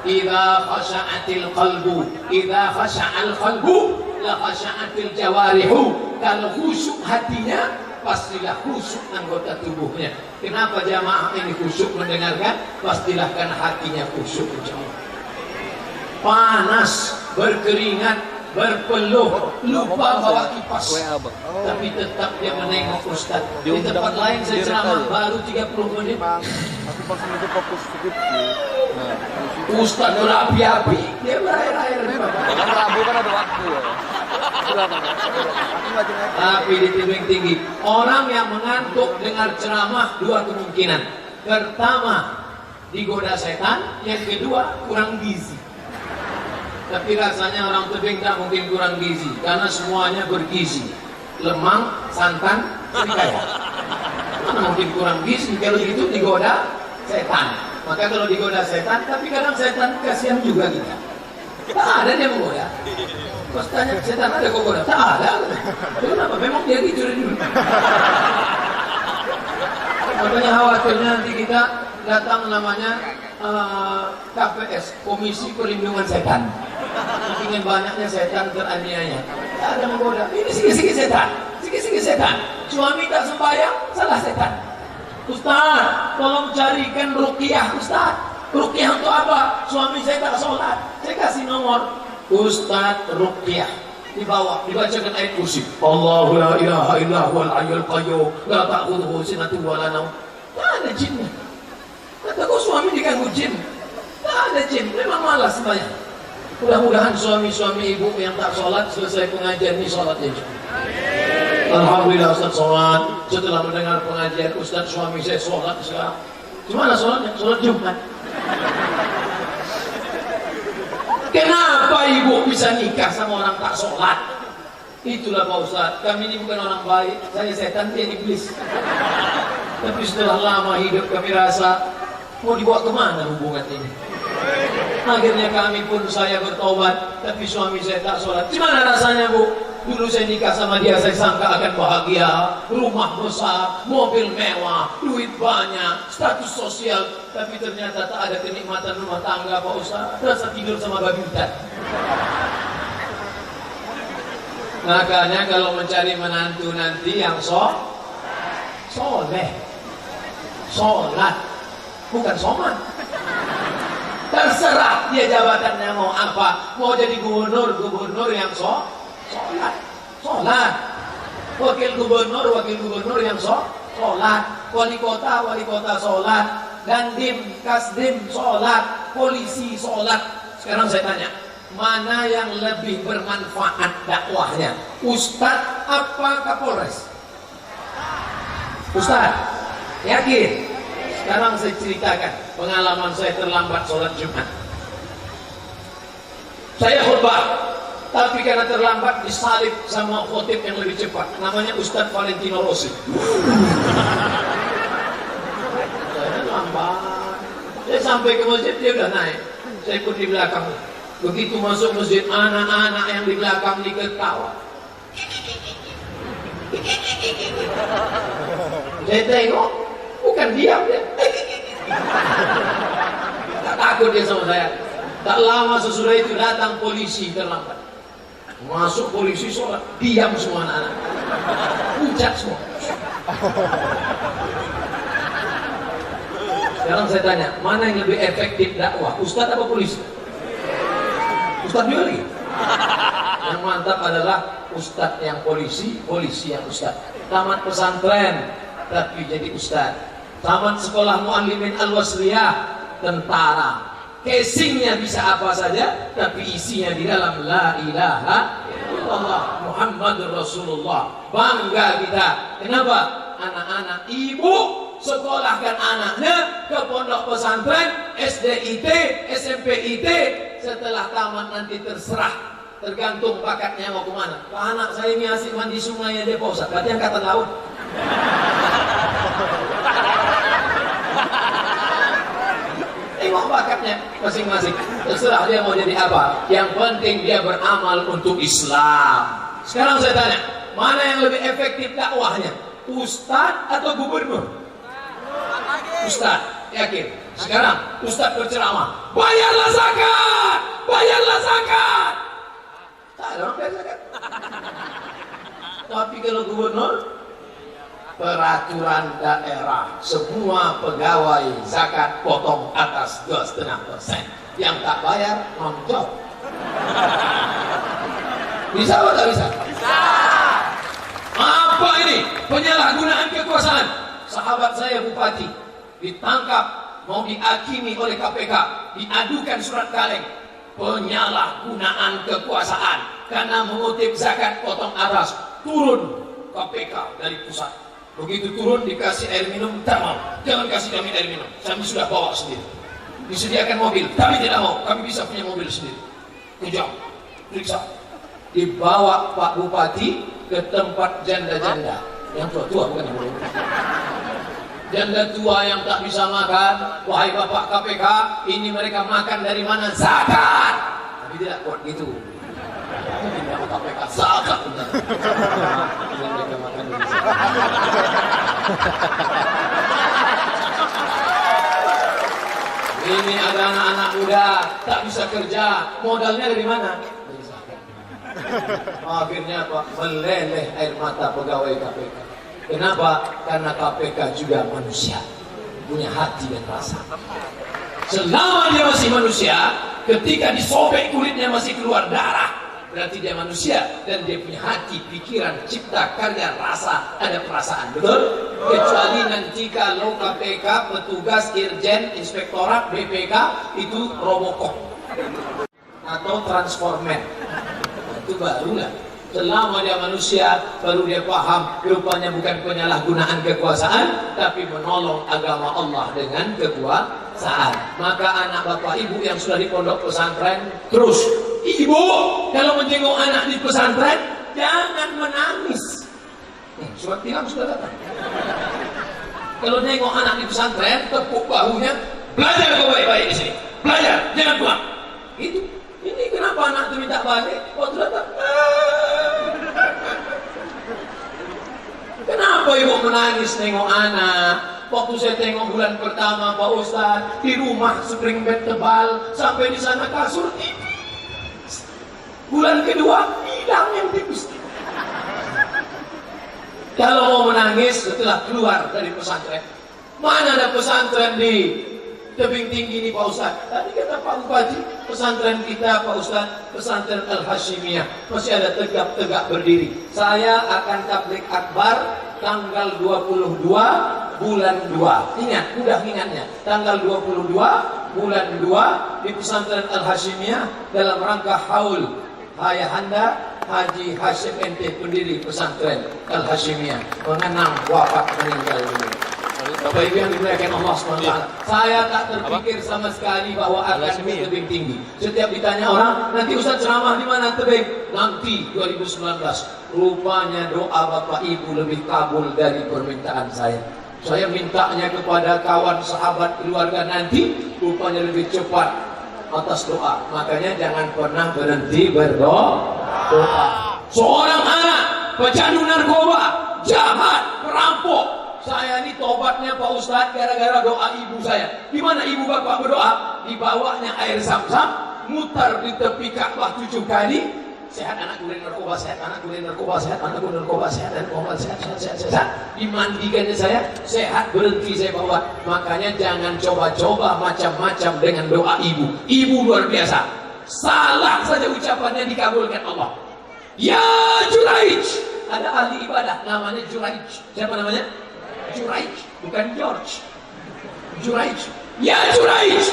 Idza khasha'atil qalbu, idza khasha'al qalbu, la khasha'atil jawarihu. Kalau khusyuk hatinya, pastilah khusyuk anggota tubuhnya. Kenapa jamaah ini khusyuk mendengarkan? Pastilah karena hatinya khusyuk. Panas, berkeringat, berpeluh, lupa bawa kipas, tapi tetap dia menengok Ustaz. Di tempat lain saya ceramah baru 30 menit, Ustaz berapi-api, dia berair-air. Kan Rabu kan ada waktu ya. Tapi di tebing tinggi, orang yang mengantuk dengar ceramah dua kemungkinan. Pertama, digoda setan. Yang kedua, kurang gizi. Tapi rasanya orang tebing tak mungkin kurang gizi, karena semuanya bergizi. Lemang, santan, serikaya. Mana mungkin kurang gizi? Kalau itu digoda setan. Maka kalau digoda setan, tapi kadang setan kasihan juga kita. Tak ada dia menggoda. Pas tanya setan ada kok goda? Tak ada. Kenapa? Memang dia gitu dari dulu. Makanya khawatirnya nanti kita datang namanya KPS, Komisi Perlindungan Setan. Ingin banyaknya setan teraniaya. Tak ada menggoda. Ini sikit-sikit setan, sikit-sikit setan. Suami tak sembahyang, salah setan. Ustaz, tolong carikan ruqyah Ustaz. Ruqyah untuk apa? Suami saya tak sholat. Saya kasih nomor. Ustaz ruqyah. Di bawah dibacakan ayat kursi. Allahu la ilaha illa huwal hayyul qayyum, la ta'khudhuhu sinatun wa la nawm. Tak ada jinnya. Kata kau suami diganggu jin. Tak ada jin, memang malas sembahyang. Mudah-mudahan suami-suami ibu yang tak sholat selesai pengajian ini sholat ya. Alhamdulillah Ustaz sholat. Setelah mendengar pengajian Ustaz, suami saya sholat sekarang. Gimana sholatnya? Sholat Jumat. Kenapa ibu bisa nikah sama orang tak sholat? Itulah Pak Ustaz, kami ini bukan orang baik. Saya setan, dia iblis. Tapi setelah lama hidup kami rasa mau dibawa kemana hubungan ini? Akhirnya kami pun saya bertobat, tapi suami saya tak sholat. Gimana rasanya Bu? Dulu saya nikah sama dia, saya sangka akan bahagia, rumah besar, mobil mewah, duit banyak, status sosial. Tapi ternyata tak ada kenikmatan rumah tangga Pak Ustaz. Rasa tidur sama babi hutan. Makanya kalau mencari menantu nanti yang soleh, sholat, bukan somat. Terserah dia jabatannya mau apa. Mau jadi gubernur yang sholat. Wakil gubernur yang sholat. Wali kota sholat. Dandim, kasdim sholat. Polisi sholat. Sekarang saya tanya, mana yang lebih bermanfaat dakwahnya? Ustadz apa Kapolres? Ustadz, yakin? Sekarang saya ceritakan pengalaman saya terlambat sholat Jumat. Saya khutbah, tapi karena terlambat disalib sama khotib yang lebih cepat. Namanya Ustadz Valentino Rossi. Saya lambat. Saya sampai ke masjid, dia udah naik. Saya ikut di belakang. Begitu masuk masjid, anak-anak yang di belakang diketawa. Saya tengok, bukan diam dia. Tak takut dia sama saya. Tak lama sesudah itu datang polisi terlambat. Masuk polisi sholat, diam semua anak-anak. Pucat semua. Sekarang saya tanya, mana yang lebih efektif dakwah? Ustadz apa polisi? Ustadz juga lagi. Yang mantap adalah ustadz yang polisi, polisi yang ustadz. Tamat pesantren, tapi jadi ustadz. Tamat sekolah Muallimin Al-Wasliyah, tentara. Casingnya bisa apa saja, tapi isinya di dalam La ilaha illallah Muhammadur Rasulullah. Bangga kita. Kenapa? Anak-anak ibu sekolahkan anaknya ke pondok pesantren, SDIT, SMPIT. Setelah tamat nanti terserah, tergantung bakatnya mau kemana. Pak, anak saya ini asik mandi sungai aja Pak Ustaz, berarti angkatan laut. bakatnya masing-masing. Terserah dia mau jadi apa. Yang penting dia beramal untuk Islam. Sekarang saya tanya, mana yang lebih efektif dakwahnya? Ustadz atau gubernur? Ustadz, yakin. Sekarang Ustadz berceramah, bayarlah zakat, bayarlah zakat. Tak ada orang bayar zakat. Tapi kalau gubernur, peraturan daerah, semua pegawai zakat potong atas 2,5%. Yang tak bayar non-job. Bisa atau tak bisa? Bisa. Apa ini? Penyalahgunaan kekuasaan. Sahabat saya bupati ditangkap, mau dihakimi oleh KPK, diadukan surat kaleng. Penyalahgunaan kekuasaan karena mengutip zakat potong atas. Turun KPK dari pusat. Begitu turun dikasih air minum, tak mau. Jangan kasih kami air minum, kami sudah bawa sendiri. Disediakan mobil, kami tidak mau, kami bisa punya mobil sendiri. Kejam, periksa. Dibawa Pak Bupati ke tempat janda-janda yang tua-tua, bukan yang muda. Janda tua yang tak bisa makan, wahai Bapak KPK, ini mereka makan dari mana? Zakat. Tapi tidak kuat gitu. Bapak KPK zakat. Ini mereka makan dari zakat. Ini ada anak-anak muda tak bisa kerja, modalnya dari mana? Dari zakat. Akhirnya Pak, meleleh air mata pegawai KPK. Kenapa? Karena KPK juga manusia, punya hati dan rasa. Selama dia masih manusia, ketika disobek kulitnya masih keluar darah, berarti dia manusia dan dia punya hati, pikiran, cipta, karya, rasa, ada perasaan, betul? Kecuali nanti kalau KPK, petugas, irjen, inspektorat, BPK itu Robocop atau Transformer, itu barulah. Selama dia manusia, baru dia paham rupanya bukan penyalahgunaan kekuasaan, tapi menolong agama Allah dengan kekuasaan. Maka anak bapak ibu yang sudah di pondok pesantren, terus ibu kalau menjenguk anak di pesantren jangan menangis. Surat tilang sudah datang. Kalau nengok anak di pesantren, tepuk bahunya, belajar kau baik-baik di sini, belajar, jangan pulang. Itu. Ini kenapa anak itu minta balik? Waktu datang, kenapa ibu menangis nengok anak? Waktu saya tengok bulan pertama Pak Ustadz, di rumah spring bed tebal, sampai di sana kasur tipis. Bulan kedua hilang yang tipis. Kalau mau menangis setelah keluar dari pesantren, mana ada pesantren di tebing tinggi ini Pak Ustadz? Tadi kata Pak Bupati, pesantren kita Pak Ustadz, pesantren Al-Hashimiyah masih ada tegak-tegak berdiri. Saya akan tablik akbar tanggal 22 bulan 2. Ingat, mudah ingatnya. Tanggal 22 bulan 2 di pesantren Al-Hashimiyah dalam rangka haul Ayahanda Haji Hashim Ente, pendiri pesantren Al-Hashimiyah, mengenang wafat meninggal dunia. Bapak Ibu yang dimuliakan Allah SWT, saya tak terpikir sama sekali bahwa akan ke tebing tinggi. Setiap ditanya orang, nanti Ustaz ceramah di mana tebing? Nanti 2019. Rupanya doa Bapak Ibu lebih kabul dari permintaan saya. Saya mintanya kepada kawan, sahabat, keluarga nanti, rupanya lebih cepat atas doa. Makanya jangan pernah berhenti berdoa. Seorang anak pecandu narkoba, jahat, perampok. Saya ini tobatnya Pak Ustadz gara-gara doa ibu saya. Di mana ibu bapak berdoa? Dibawanya air zam-zam, mutar di tepi Ka'bah 7 kali. Sehat anakku dari narkoba, sehat anakku dari narkoba, sehat anakku dari narkoba, sehat dan narkoba, sehat. Dimandikannya saya, sehat, berhenti saya bawa. Makanya jangan coba-coba macam-macam dengan doa ibu. Ibu luar biasa. Salah saja ucapannya dikabulkan Allah. Ya Juraij, ada ahli ibadah namanya Juraij. Siapa namanya? Juraij, bukan George. Juraij. Ya Juraij.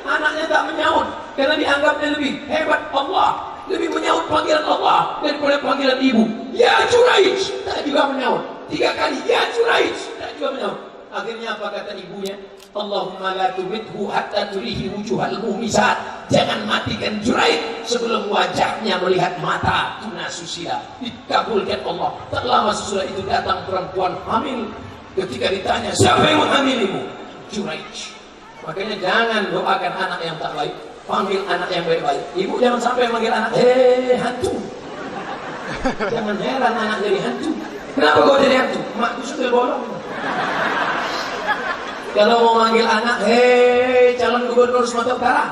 Anaknya tak menyaut karena dianggapnya lebih hebat Allah, lebih menyaut panggilan Allah daripada panggilan ibu. Ya Juraij, tak juga menyaut. 3 kali ya Juraij, tak juga menyaut. Akhirnya apa kata ibunya? Allahumma la tubithu hatta turihi wujuhal muhmisat. Jangan matikan Juraij sebelum wajahnya melihat mata tuna susila. Dikabulkan Allah. Tak lama sesudah itu datang perempuan hamil. Ketika ditanya, siapa yang menghamilimu? Juraij. Makanya jangan doakan anak yang tak baik, panggil anak yang baik-baik. Ibu jangan sampai manggil anak, hei hantu. Jangan heran anak jadi hantu. Kenapa kau jadi hantu? Makku sudah bolong. Kalau mau manggil anak, hei calon gubernur Sumatera Utara,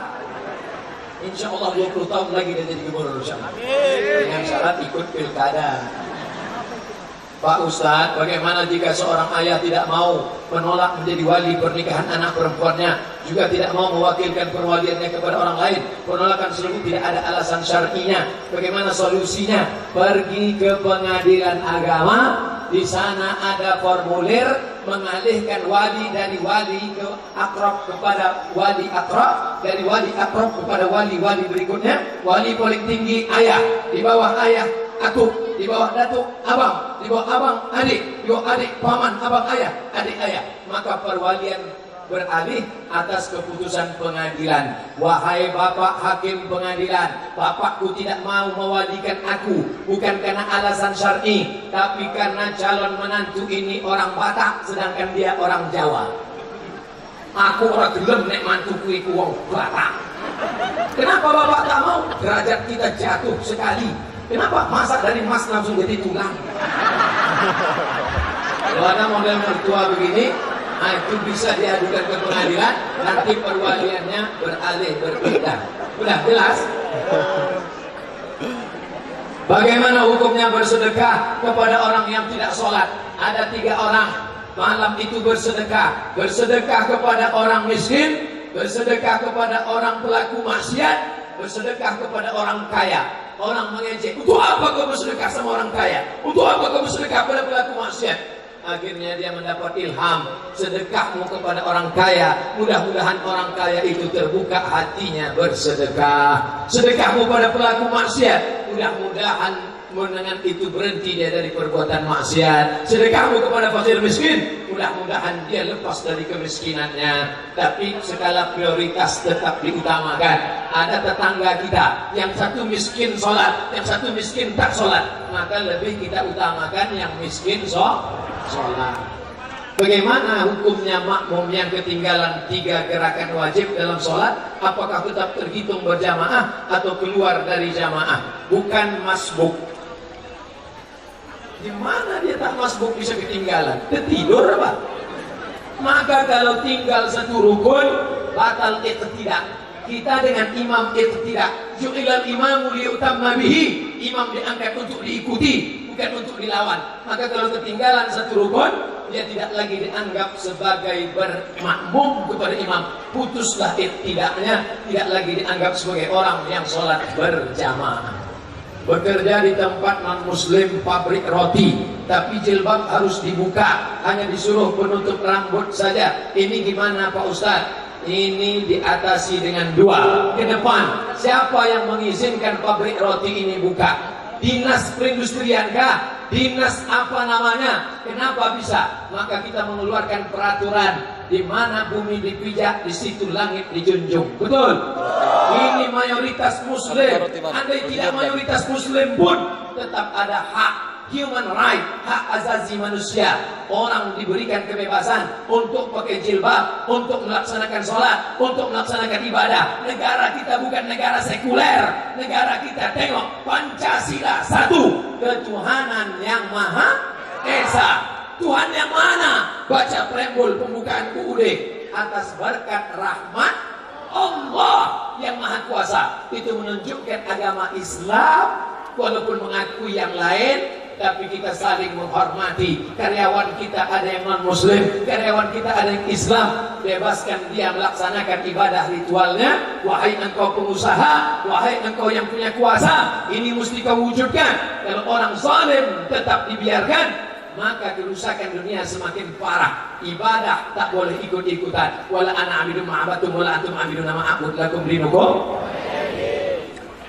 insya Allah 20 tahun lagi dia jadi gubernur. Dengan syarat ikut pilkada. Pak Ustadz, bagaimana jika seorang ayah tidak mau menolak menjadi wali pernikahan anak perempuannya, juga tidak mau mewakilkan perwaliannya kepada orang lain, penolakan tersebut tidak ada alasan syar'inya, bagaimana solusinya? Pergi ke pengadilan agama, di sana ada formulir mengalihkan wali dari wali ke akrab kepada wali akrab, dari wali akrab kepada wali berikutnya. Wali paling tinggi ayah, di bawah ayah aku, di bawah datuk abang, di bawah abang adik, di bawah adik paman abang ayah, adik ayah. Maka perwalian beralih atas keputusan pengadilan. Wahai bapak hakim pengadilan, bapakku tidak mau mewalikan aku bukan karena alasan syar'i, tapi karena calon menantu ini orang Batak sedangkan dia orang Jawa. Aku orang gelem nek mantuku iku wong Batak. Kenapa bapak tak mau? Derajat kita jatuh sekali. Kenapa? Masa dari emas langsung jadi tulang? Kalau ada model mertua begini, itu bisa diadukan ke pengadilan, nanti perwaliannya beralih, berpindah. Udah jelas? Bagaimana hukumnya bersedekah kepada orang yang tidak sholat? Ada 3 orang malam itu bersedekah. Bersedekah kepada orang miskin, bersedekah kepada orang pelaku maksiat, bersedekah kepada orang kaya. Orang mengejek, untuk apa kau bersedekah sama orang kaya? Untuk apa kau bersedekah pada pelaku maksiat? Akhirnya dia mendapat ilham, sedekahmu kepada orang kaya, mudah-mudahan orang kaya itu terbuka hatinya bersedekah. Sedekahmu pada pelaku maksiat, mudah-mudahan dengan itu berhenti dia dari perbuatan maksiat. Sedekahmu kepada fakir miskin, mudah-mudahan dia lepas dari kemiskinannya. Tapi skala prioritas tetap diutamakan. Ada tetangga kita yang satu miskin sholat, yang satu miskin tak sholat, maka lebih kita utamakan yang miskin sholat. Bagaimana hukumnya makmum yang ketinggalan 3 gerakan wajib dalam sholat? Apakah tetap terhitung berjamaah atau keluar dari jamaah? Bukan masbuk. Di mana dia tak masbuk bisa ketinggalan? Ketidur apa? Maka kalau tinggal satu rukun, batal iqtidah. Kita dengan imam iqtidah. Ju'ilal imamu liutamma bihi. Imam diangkat untuk diikuti, bukan untuk dilawan. Maka kalau ketinggalan satu rukun, dia tidak lagi dianggap sebagai bermakmum kepada imam. Putuslah iqtidahnya, tidak lagi dianggap sebagai orang yang sholat berjamaah. Bekerja di tempat non-muslim pabrik roti, tapi jilbab harus dibuka, hanya disuruh penutup rambut saja. Ini gimana Pak Ustadz? Ini diatasi dengan 2. Ke depan, siapa yang mengizinkan pabrik roti ini buka? Dinas perindustrian kah? Dinas apa namanya? Kenapa bisa? Maka kita mengeluarkan peraturan, di mana bumi dipijak, di situ langit dijunjung. Betul? Ini mayoritas muslim. Andai tidak mayoritas muslim pun tetap ada hak, human right, hak asasi manusia. Orang diberikan kebebasan untuk pakai jilbab, untuk melaksanakan sholat, untuk melaksanakan ibadah. Negara kita bukan negara sekuler. Negara kita tengok Pancasila 1, ketuhanan yang Maha Esa. Tuhan yang mana? Baca preambul pembukaan UUD. Atas berkat rahmat Allah yang Maha Kuasa. Itu menunjukkan agama Islam, walaupun mengakui yang lain, tapi kita saling menghormati. Karyawan kita ada yang non-muslim, karyawan kita ada yang Islam. Bebaskan dia melaksanakan ibadah ritualnya. Wahai engkau pengusaha, wahai engkau yang punya kuasa, ini mesti kau wujudkan. Kalau orang zalim tetap dibiarkan, maka kerusakan dunia semakin parah. Ibadah tak boleh ikut-ikutan. Wala ana abidu ma'abatum wala antum abiduna ma'abud lakum dinukum.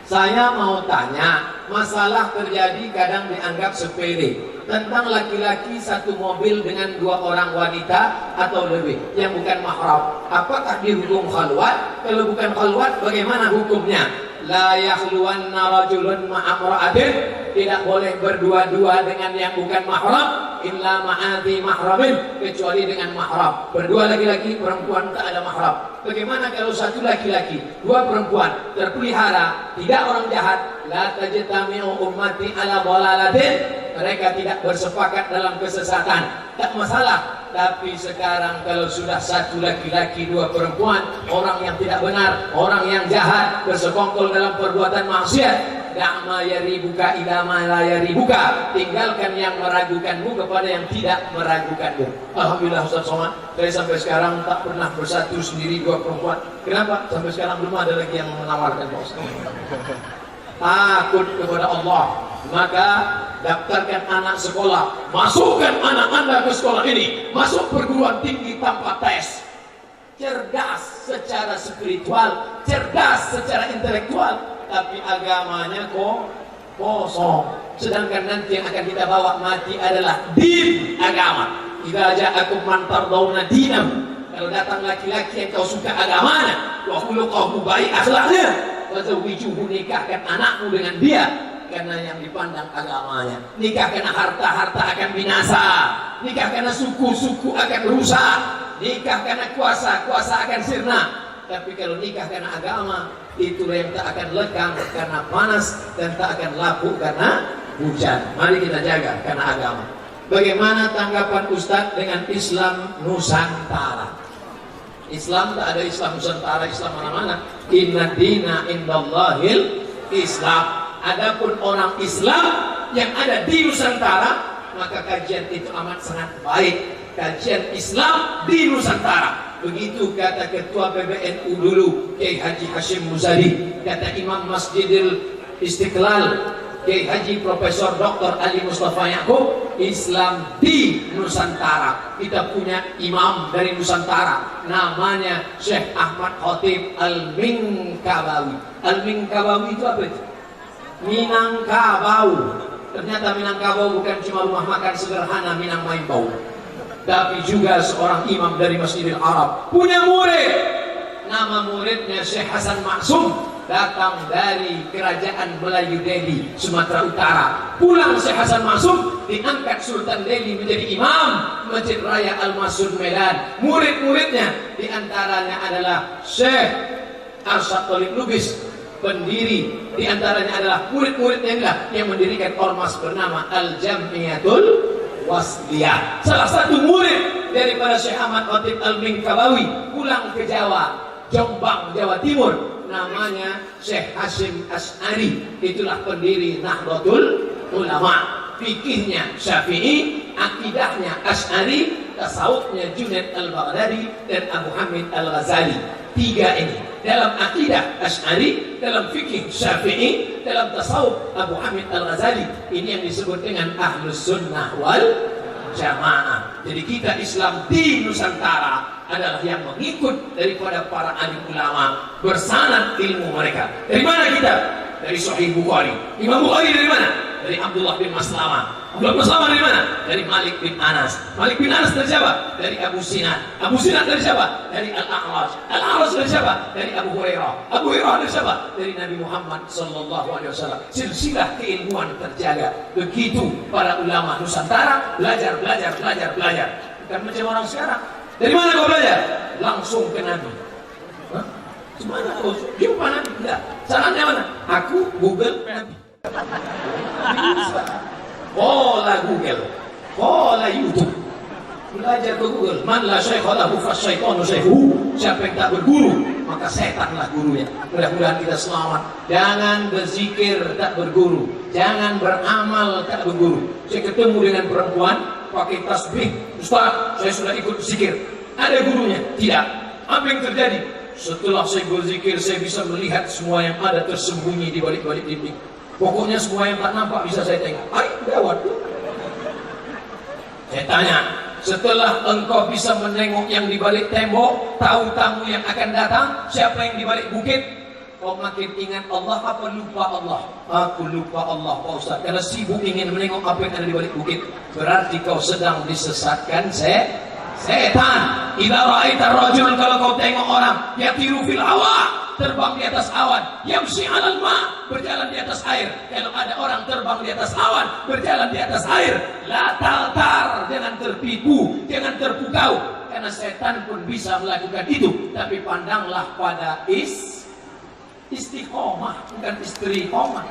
Saya mau tanya, masalah terjadi kadang dianggap sepele, tentang laki-laki satu mobil dengan 2 orang wanita atau lebih yang bukan mahram. Apakah dihukum khalwat? Kalau bukan khalwat, bagaimana hukumnya? La yakhluwanna rajulun ma'amra'atin, tidak boleh berdua-dua dengan yang bukan mahram. illa ma'adhi mahramin, kecuali dengan mahram. Berdua laki-laki, perempuan tak ada mahram. Bagaimana kalau satu laki-laki, dua perempuan terpelihara, tidak orang jahat? La tajtami'u ummati ala dhalalatin, mereka tidak bersepakat dalam kesesatan, tak masalah. Tapi sekarang kalau sudah satu laki-laki dua perempuan, orang yang tidak benar, orang yang jahat bersekongkol dalam perbuatan maksiat, da'ma yaribuka ila ma la yaribuka, tinggalkan yang meragukanmu kepada yang tidak meragukanmu. Alhamdulillah Ustaz Somad, saya sampai sekarang tak pernah bersatu sendiri dua perempuan. Kenapa? Sampai sekarang belum ada lagi yang menawarkan Pak Ustaz. Takut kepada Allah, maka daftarkan anak sekolah, masukkan anak Anda ke sekolah ini, masuk perguruan tinggi tanpa tes. Cerdas secara spiritual, cerdas secara intelektual, tapi agamanya kosong. Sedangkan nanti yang akan kita bawa mati adalah din, agama. Idza ja'akum man tardawna dinahu, kalau datang laki-laki yang kau suka agamanya, wa khuluquhu baik akhlaknya, wazawwijuhu, nikahkan anakmu dengan dia, karena yang dipandang agamanya. Nikah karena harta akan binasa, nikah karena suku akan rusak, nikah karena kuasa akan sirna. Tapi kalau nikah karena agama, itulah yang tak akan lekang karena panas dan tak akan lapuk karena hujan. Mari kita jaga karena agama. Bagaimana tanggapan Ustadz dengan Islam Nusantara? Islam tak ada Islam Nusantara, Islam mana-mana. Inna dina indallahil Islam. Adapun orang Islam yang ada di Nusantara, maka kajian itu amat sangat baik. Kajian Islam di Nusantara. Begitu kata Ketua PBNU dulu, Kiai Haji Hashim Muzadi, kata Imam Masjidil Istiqlal, Kiai Haji Profesor Dr. Ali Mustafa Yaakob, Islam di Nusantara. Kita punya imam dari Nusantara, namanya Syekh Ahmad Khotib Al-Minkabawi. Al-Minkabawi itu apa itu? Minangkabau. Ternyata Minangkabau bukan cuma rumah makan sederhana Minang Main Bau, tapi juga seorang imam dari Masjidil Arab. Punya murid, nama muridnya Syekh Hasan Maksum, datang dari kerajaan Melayu Delhi, Sumatera Utara. Pulang Syekh Hasan Maksum, diangkat Sultan Delhi menjadi imam Masjid Raya Al-Masud Medan. Murid-muridnya diantaranya adalah Syekh Arsyad Thalib Lubis, pendiri. Diantaranya adalah murid-muridnya yang mendirikan ormas bernama Al-Jamiyatul Wasliyah. Salah satu murid daripada Syekh Ahmad Khotib Al-Minkabawi pulang ke Jawa, Jombang, Jawa Timur, namanya Syekh Hashim Asy'ari. Itulah pendiri Nahdlatul Ulama. Fikihnya Syafi'i, akidahnya Asy'ari, tasawufnya Junaid Al-Baghdadi dan Abu Hamid Al-Ghazali. Tiga ini dalam akidah Asy'ari, dalam fikih Syafi'i, dalam tasawuf Abu Hamid Al-Ghazali. Ini yang disebut dengan Ahlus Sunnah wal Jamaah. Jadi kita Islam di Nusantara adalah yang mengikut daripada para alim ulama, bersanad ilmu mereka. Dari mana kita? Dari Sahih Bukhari. Imam Bukhari dari mana? Dari Abdullah bin Maslamah. Abdullah bin Maslamah dari mana? Dari Malik bin Anas. Malik bin Anas dari siapa? Dari Abu Sinan. Abu Sinan dari siapa? Dari Al-A'raj. Al-A'raj dari siapa? Dari Abu Hurairah. Abu Hurairah dari siapa? Dari Nabi Muhammad sallallahu alaihi wasallam. Silsilah keilmuan terjaga. Begitu para ulama Nusantara belajar. Bukan macam orang sekarang. Dari mana kau belajar? Langsung ke Nabi. Hah? Gimana kau jumpa Nabi? Tidak. Caranya mana? Aku Google Nabi. Bisa. Pola Google, pola YouTube. Belajar ke Google. Man la syaikha lahu fasyaitanu syaikhu. Siapa yang tak berguru, maka setanlah gurunya. Mudah-mudahan kita selamat. Jangan berzikir tak berguru, jangan beramal tak berguru. Saya ketemu dengan perempuan pakai tasbih, Ustaz, saya sudah ikut zikir. Ada gurunya? Tidak. Apa yang terjadi? Setelah saya berzikir, saya bisa melihat semua yang ada tersembunyi di balik-balik dinding. Pokoknya semua yang tak nampak bisa saya tengok. Gawat. Saya tanya, setelah engkau bisa menengok yang di balik tembok, tahu tamu yang akan datang, siapa yang di balik bukit, kau makin ingat Allah apa lupa Allah? Aku lupa Allah, Pak Ustaz, karena sibuk ingin menengok apa yang ada di balik bukit. Berarti kau sedang disesatkan setan. Idza ra'aita rajul, kalau kau tengok orang yatiru fil hawa, terbang di atas awan, yamshi 'alal ma, berjalan di atas air. Kalau ada orang terbang di atas awan, berjalan di atas air, la taltar, jangan tertipu, jangan terpukau, karena setan pun bisa melakukan itu. Tapi pandanglah pada istiqomah, bukan istiqomah.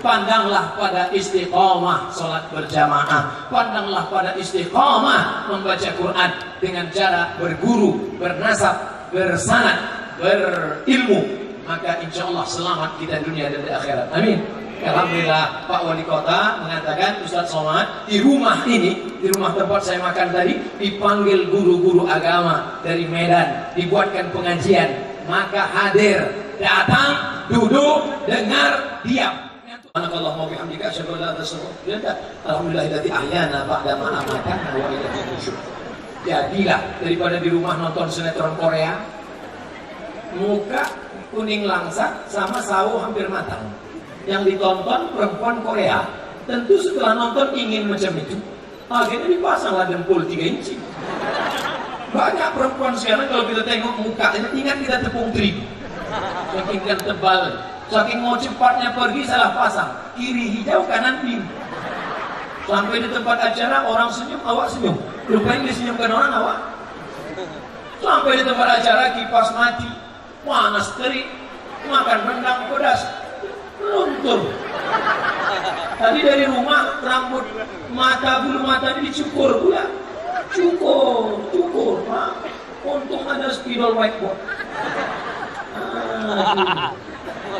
Pandanglah pada istiqomah salat berjamaah, pandanglah pada istiqomah membaca Quran dengan cara berguru, bernasab, bersanad, berilmu, maka insya Allah selamat kita dunia dan di akhirat. Amin. Alhamdulillah Pak Wali Kota mengatakan, Ustaz Somad, di rumah ini, di rumah tempat saya makan tadi, dipanggil guru-guru agama dari Medan, dibuatkan pengajian, maka hadir, datang, duduk, dengar, diam. Subhanallah wa bihamdika asyhadu an la ilaha illa anta alhamdulillahilladzi ahyana ba'da ma amatana wa ilaihi nusyur. Jadilah daripada di rumah nonton sinetron Korea, muka kuning langsat sama sawo hampir matang, yang ditonton perempuan Korea, tentu setelah nonton ingin macam itu, akhirnya dipasanglah dempul 3 inci. Banyak perempuan sekarang kalau kita tengok mukanya ingat kita tepung terigu, saking kan tebal, saking mau cepatnya pergi salah pasang, kiri hijau kanan biru. Sampai di tempat acara orang senyum, awak senyum, lupain disenyumkan orang awak. Sampai di tempat acara kipas mati, panas terik, makan rendang pedas, luntur. Tadi dari rumah rambut bulu mata dicukur pula, cukur, Pak. Untung ada spidol whiteboard.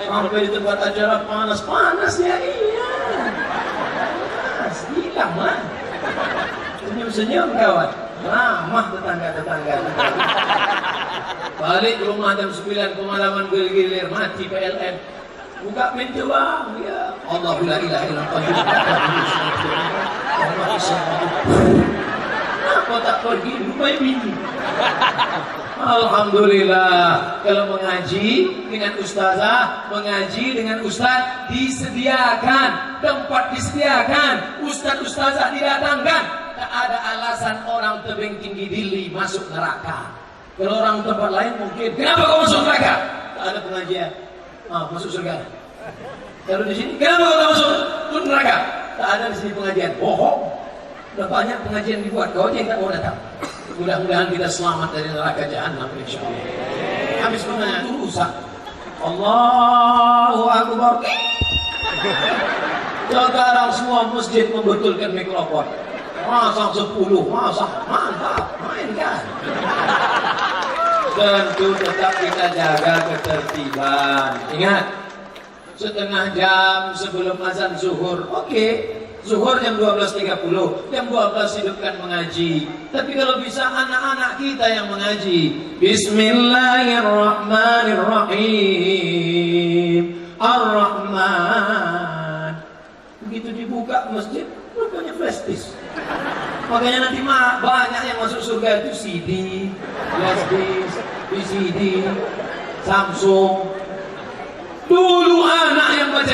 Sampai di tempat acara panas ya, iya. Panas, hilang lah. Senyum kawan, ramah tetangga. Balik ke rumah jam 9, pemalaman gilir mati PLN. Buka pintu bang, ya Allah la ilaha illallah. Apa tak pergi, lupa bini. Alhamdulillah, kalau mengaji dengan ustazah, mengaji dengan ustaz disediakan, tempat disediakan, ustaz-ustazah didatangkan. Tak ada alasan orang tebing tinggi dili masuk neraka. Kalau orang tempat lain mungkin, kenapa kau masuk neraka? Tak ada pengajian, masuk surga. Kalau di sini, kenapa kau tak masuk neraka? Tak ada di sini pengajian, bohong. Sudah banyak pengajian dibuat, kau aja yang tak mau datang. Mudah-mudahan kita selamat dari neraka jahanam insyaallah. Habis menanya itu rusak. Allahu Akbar. Sekarang semua masjid membetulkan mikrofon. Masang 10, masang mantap, mainkan. Tentu tetap kita jaga ketertiban. Ingat, setengah jam sebelum azan zuhur, oke. Zuhur jam 12.30, jam 12 hidupkan mengaji. Tapi kalau bisa anak-anak kita yang mengaji. Bismillahirrahmanirrahim. Ar-Rahman. Begitu dibuka masjid, rupanya flash disk. Makanya nanti banyak yang masuk surga itu CD, flash disk, VCD, Samsung. Dulu anak yang baca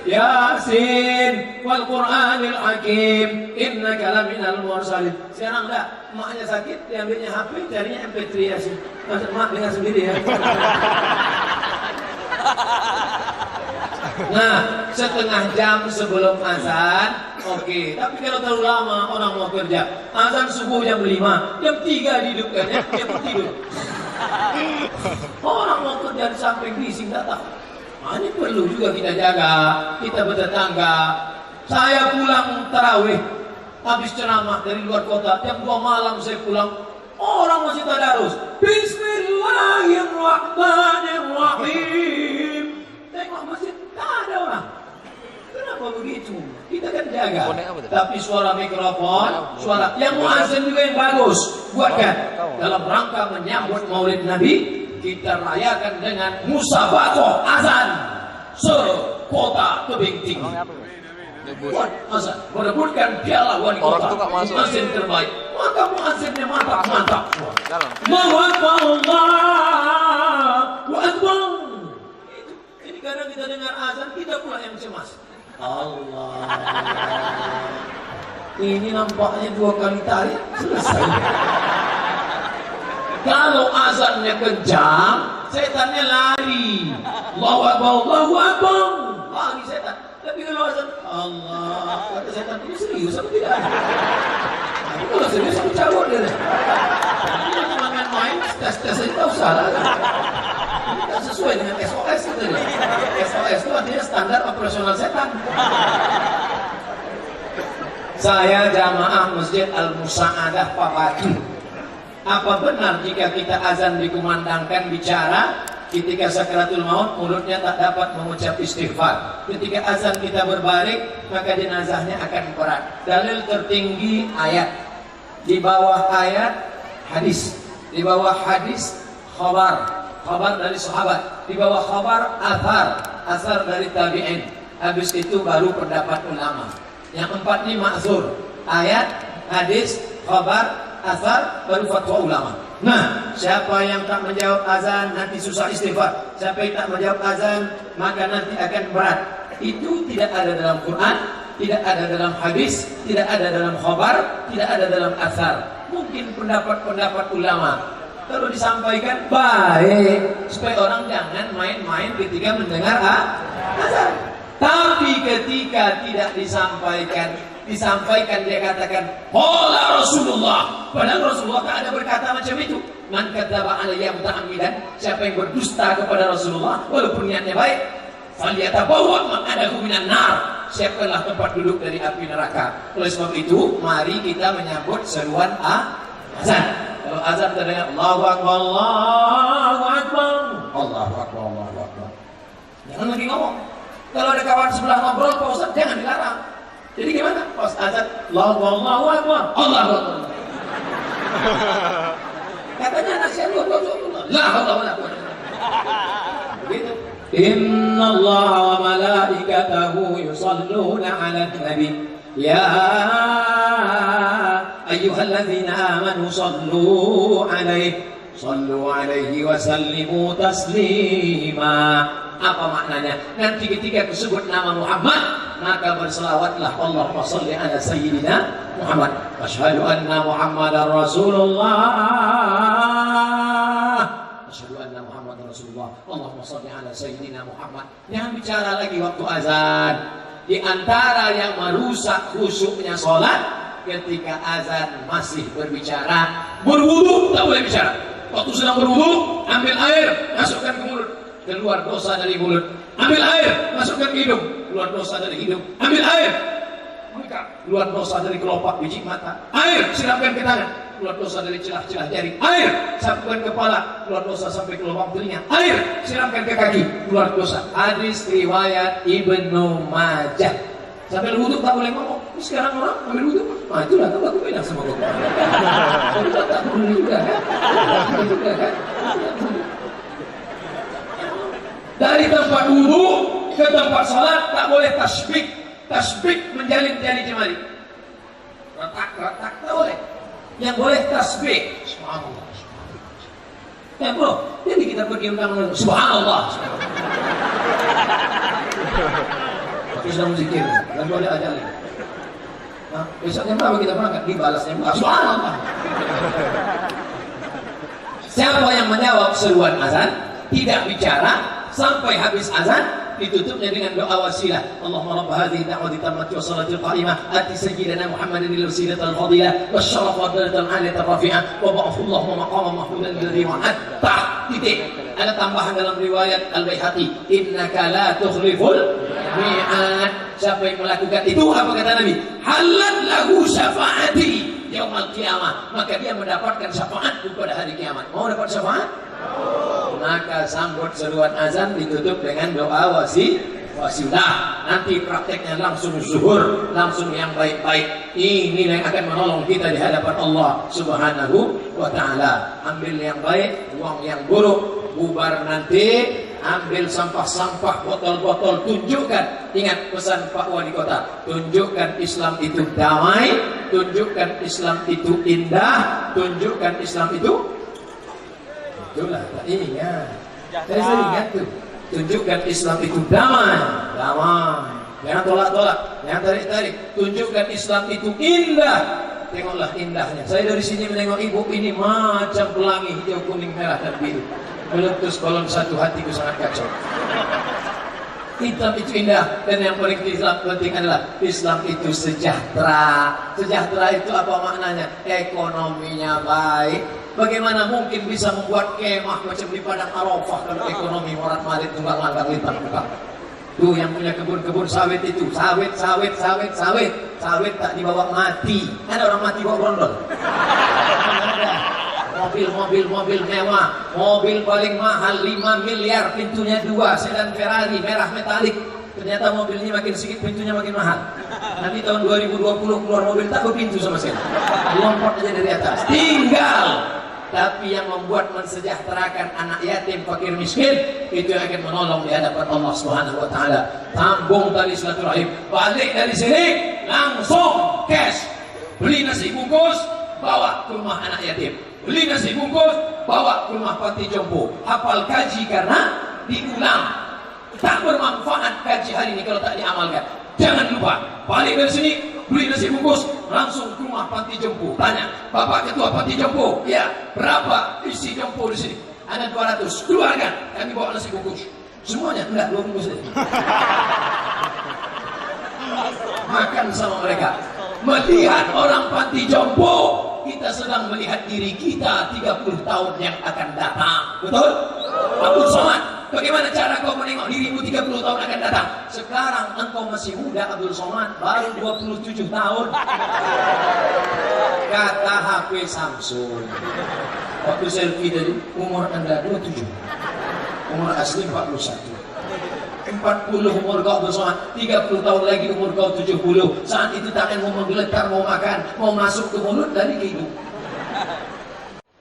Yasin, wal Qur'anil Hakim, innaka laminal mursalin. Sekarang enggak, maknya sakit, diambilnya HP, carinya MP3 Yasin. Mak dengar sendiri ya. Nah, setengah jam sebelum azan, oke. Tapi kalau terlalu lama orang mau kerja, azan subuh jam 5, jam 3 dihidupkannya, dia pun tidur. Orang mau kerja di samping bising tak tahu. Nah, ini perlu juga kita jaga, kita bertetangga. Saya pulang tarawih, habis ceramah dari luar kota, jam 2 malam saya pulang, orang masih tadarus. Bismillahirrahmanirrahim. Tengok masjid, tak ada orang. Kenapa begitu? Kita kan jaga. Tapi suara mikrofon, suara yang muazzin juga yang bagus, buatkan. Dalam rangka menyambut Maulid Nabi, kita rayakan dengan musabaqah azan sekota Tebing Tinggi. Buat azan, merebutkan piala wali kota, muazzin terbaik. Maka muazzinnya mantap. Allahu Akbar, Allahu Akbar. Ini kadang kita dengar azan, kita pula yang cemas. Allah. Ini nampaknya 2 kali tarik selesai. Kalau azannya kencang, setannya lari. Allahu Akbar, Allahu Akbar. Lari setan. Tapi kalau azan Allah, kata setan ini serius apa tidak? Tapi kalau serius aku cabut dia. Ini cuma main-main, tes-tes aja tak usah lah. Ini tak sesuai dengan SOS itu. SOS itu artinya standar operasional setan. Saya jamaah Masjid Al-Musa'adah Papaki. Apa benar jika kita azan dikumandangkan bicara, ketika sakaratul maut mulutnya tak dapat mengucap istighfar? Ketika azan kita berbaring, maka jenazahnya akan berat. Dalil tertinggi ayat, di bawah ayat hadis, di bawah hadis khabar dari sahabat, di bawah khabar athar dari tabi'in. Habis itu baru pendapat ulama. Yang empat ini ma'zur, ayat, hadis, khabar, athar, baru fatwa ulama. Nah, siapa yang tak menjawab azan nanti susah istighfar. Siapa yang tak menjawab azan maka nanti akan berat. Itu tidak ada dalam Quran, tidak ada dalam hadis, tidak ada dalam khabar, tidak ada dalam athar. Mungkin pendapat-pendapat ulama. Kalau disampaikan baik supaya orang jangan main-main ketika mendengar azan. Tapi ketika tidak disampaikan dia katakan qala Rasulullah, padahal Rasulullah tak ada berkata macam itu. Man kadzaba alayya muta'ammidan, siapa yang berdusta kepada Rasulullah walaupun niatnya baik, falyatabawwa maq'adahu minan nar, siapkanlah tempat duduk dari api neraka. Oleh sebab itu mari kita menyambut seruan azan. Kalau azan terdengar Allahu Akbar, Allahu Akbar, Allahu Akbar, Allahu Akbar, jangan lagi ngomong. Kalau ada kawan sebelah ngobrol, Pak Ustaz, jangan dilarang. Jadi gimana? Pas azan, Allahu Akbar, Allahu Akbar. Katanya nasihat Rasulullah, la haula wala quwwata. Begitu. Inna Allah wa malaikatahu yusalluna 'alan nabi. Ya ayyuhalladzina amanu sallu 'alaihi wa sallimu taslima. Apa maknanya? Nanti ketika disebut nama Muhammad, maka berselawatlah Allahumma shalli ala sayyidina Muhammad. Asyhadu anna Muhammadar Rasulullah. Asyhadu anna Muhammadar Rasulullah. Allahumma shalli ala sayyidina Muhammad. Jangan bicara lagi waktu azan. Di antara yang merusak khusyuknya salat ketika azan masih berbicara, berwudu tak boleh bicara. Waktu sedang berwudu, ambil air, masukkan ke mulut, keluar dosa dari mulut. Ambil air, masukkan ke hidung, keluar dosa dari hidung. Ambil air, keluar dosa dari kelopak biji mata. Air, siramkan ke tangan, keluar dosa dari celah-celah jari. Air, sapukan kepala, keluar dosa sampai ke lubang telinga. Air, siramkan ke kaki, keluar dosa. Hadis riwayat Ibnu Majah. Sampai wudhu tak boleh ngomong. Sekarang orang ambil wudhu, itulah kan aku bilang sama kau. Tapi tak perlu juga kan? Dari tempat wudhu ke tempat salat tak boleh tasbih menjalin jari jemari. Retak tak boleh. Yang boleh tasbih subhanallah. Ya bro, jadi kita pergi undang subhanallah. Tapi sedang zikir, lalu ada ajal. Nah, besoknya berapa kita berangkat? Dibalasnya subhanallah. Siapa yang menjawab seruan azan, tidak bicara sampai habis azan, ditutupnya dengan doa wasilah. Allahumma rabb hadhihi da'wati tammati wa salatil qa'imah ati sayyidina Muhammadin al-wasilatal fadilah wasyaraf wa darajatal 'aliyatar rafi'ah wa ba'athu Allahumma maqaman mahmudan alladhi wa'adta. Titik. Ada tambahan dalam riwayat Al-Baihaqi, innaka la tukhliful mi'ad. Siapa yang melakukan itu, apa kata Nabi? Halat lahu syafaati yaumil qiyamah, maka dia mendapatkan syafaat pada hari kiamat. Mau dapat syafaat? Maka sambut seruan azan ditutup dengan doa wasilah. Nanti prakteknya langsung zuhur, langsung yang baik-baik. Ini yang akan menolong kita di hadapan Allah Subhanahu wa ta'ala. Ambil yang baik, buang yang buruk. Bubar nanti, ambil sampah-sampah, botol-botol, tunjukkan. Ingat pesan Pak Wali Kota, tunjukkan Islam itu damai, tunjukkan Islam itu indah, tunjukkan Islam itu itulah, ingat. Saya sering ingat tuh. Tunjukkan Islam itu damai. Jangan tolak-tolak, jangan tarik-tarik. Tunjukkan Islam itu indah. tengoklah indahnya. Saya dari sini menengok ibu ini macam pelangi hijau, kuning, merah dan biru. Meletus kolom satu hatiku sangat kacau. Hitam itu indah, dan yang paling penting adalah Islam itu sejahtera. Sejahtera itu apa maknanya? Ekonominya baik. Bagaimana mungkin bisa membuat kemah macam di padang Arafah kalau ekonomi morat-marit tunggal langgang lintang buka? Tuh yang punya kebun-kebun sawit itu, sawit tak dibawa mati. Ada orang mati bawa brondol. Mobil mewah, mobil paling mahal 5 miliar, pintunya 2, sedan Ferrari merah metalik. Ternyata mobil ini makin sedikit, pintunya makin mahal. Nanti tahun 2020 keluar mobil tak berpintu sama sekali, lompot aja dari atas, tinggal. Tapi yang membuat mensejahterakan anak yatim, fakir miskin, itu yang akan menolong di hadapan Allah Subhanahu wa taala. Tambung tali silaturahim, balik dari sini langsung cash. Beli nasi bungkus, bawa ke rumah anak yatim. Beli nasi bungkus, bawa ke rumah panti jompo. Hafal kaji karena diulang. Tak bermanfaat kaji hari ini kalau tak diamalkan. Jangan lupa, balik dari sini, beli nasi bungkus, langsung ke rumah panti jompo. Tanya, Bapak Ketua Panti Jompo, ya, berapa isi jompo di sini? Ada 200, keluarkan, kami bawa nasi bungkus. Semuanya, enggak, 2 bungkus saja. Makan sama mereka. Melihat orang panti jompo, kita sedang melihat diri kita 30 tahun yang akan datang. Betul? Abdul Somad, bagaimana cara kau menengok dirimu 30 tahun akan datang? Sekarang engkau masih muda, Abdul Somad, baru 27 tahun. Kata HP Samsung, waktu selfie tadi, umur Anda 27, umur asli 41. 40 umur kau bersama, 30 tahun lagi umur kau 70. Saat itu tangan mau menggeletar, mau makan, mau masuk ke mulut dari hidup.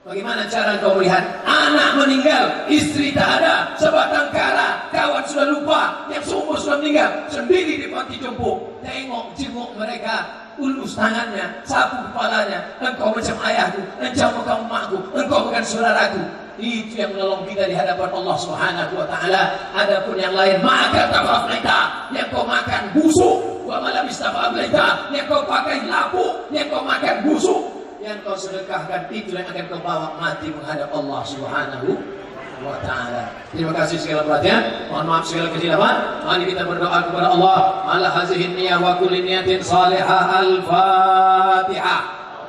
Bagaimana cara kau melihat anak meninggal, istri tak ada, sebatang kara, kawan sudah lupa, yang seumur sudah meninggal, sendiri di panti jompo. Tengok jenguk mereka, ulus tangannya, sapu kepalanya. Engkau macam ayahku, engkau bukan emakku, engkau bukan saudaraku. Itu yang menolong kita di hadapan Allah Subhanahu wa taala. Adapun yang lain, maka tafaflaita, yang kau makan busuk, wa malam istafaflaita, yang kau pakai lapuk, yang kau makan busuk, yang kau sedekahkan, itu yang akan kau bawa mati menghadap Allah Subhanahu wa taala. Terima kasih segala perhatian. Mohon maaf segala kesilapan. Mari kita berdoa kepada Allah. Ala hazihi niyyah wa kulli niyatin salihah. Al-Fatihah.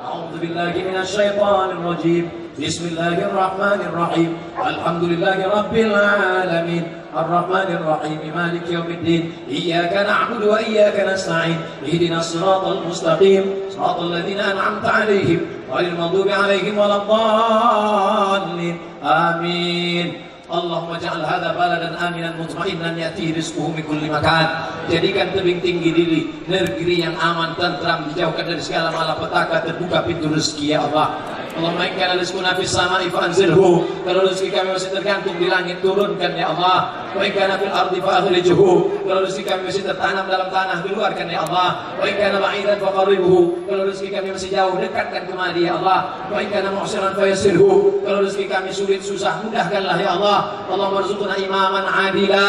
A'udzu billahi minasyaitonir rajim. Bismillahirrahmanirrahim. Alhamdulillahi rabbil alamin. Ar-Rahmanir Rahim. Maliki yaumiddin. Iyyaka na'budu wa iyyaka nasta'in. Ihdinas siratal mustaqim. Siratal ladzina an'amta 'alaihim ghairil maghdubi 'alaihim waladdallin. Amin. Allahumma ja'al hadha baladan aminan mutma'innan ya'tihi rizquhu min kulli makan. Jadikan tebing tinggi diri negeri yang aman, tentram, dijauhkan dari segala malapetaka, terbuka pintu rezeki ya Allah. Allahumma in kana rizquna fis sama'i fa'anzilhu. Kalau rezeki kami masih tergantung di langit, turunkan ya Allah. Wa in kana fil ardi fa'akhrijhu. Kalau rezeki kami masih tertanam dalam tanah, keluarkan ya Allah. Wa in kana ba'idan faqarribhu. Kalau rezeki kami masih jauh, dekatkan kemari ya Allah. Wa in kana mu'siran fayassirhu. Kalau rezeki kami sulit susah, mudahkanlah ya Allah. Allahumma rzuqna imaman adila.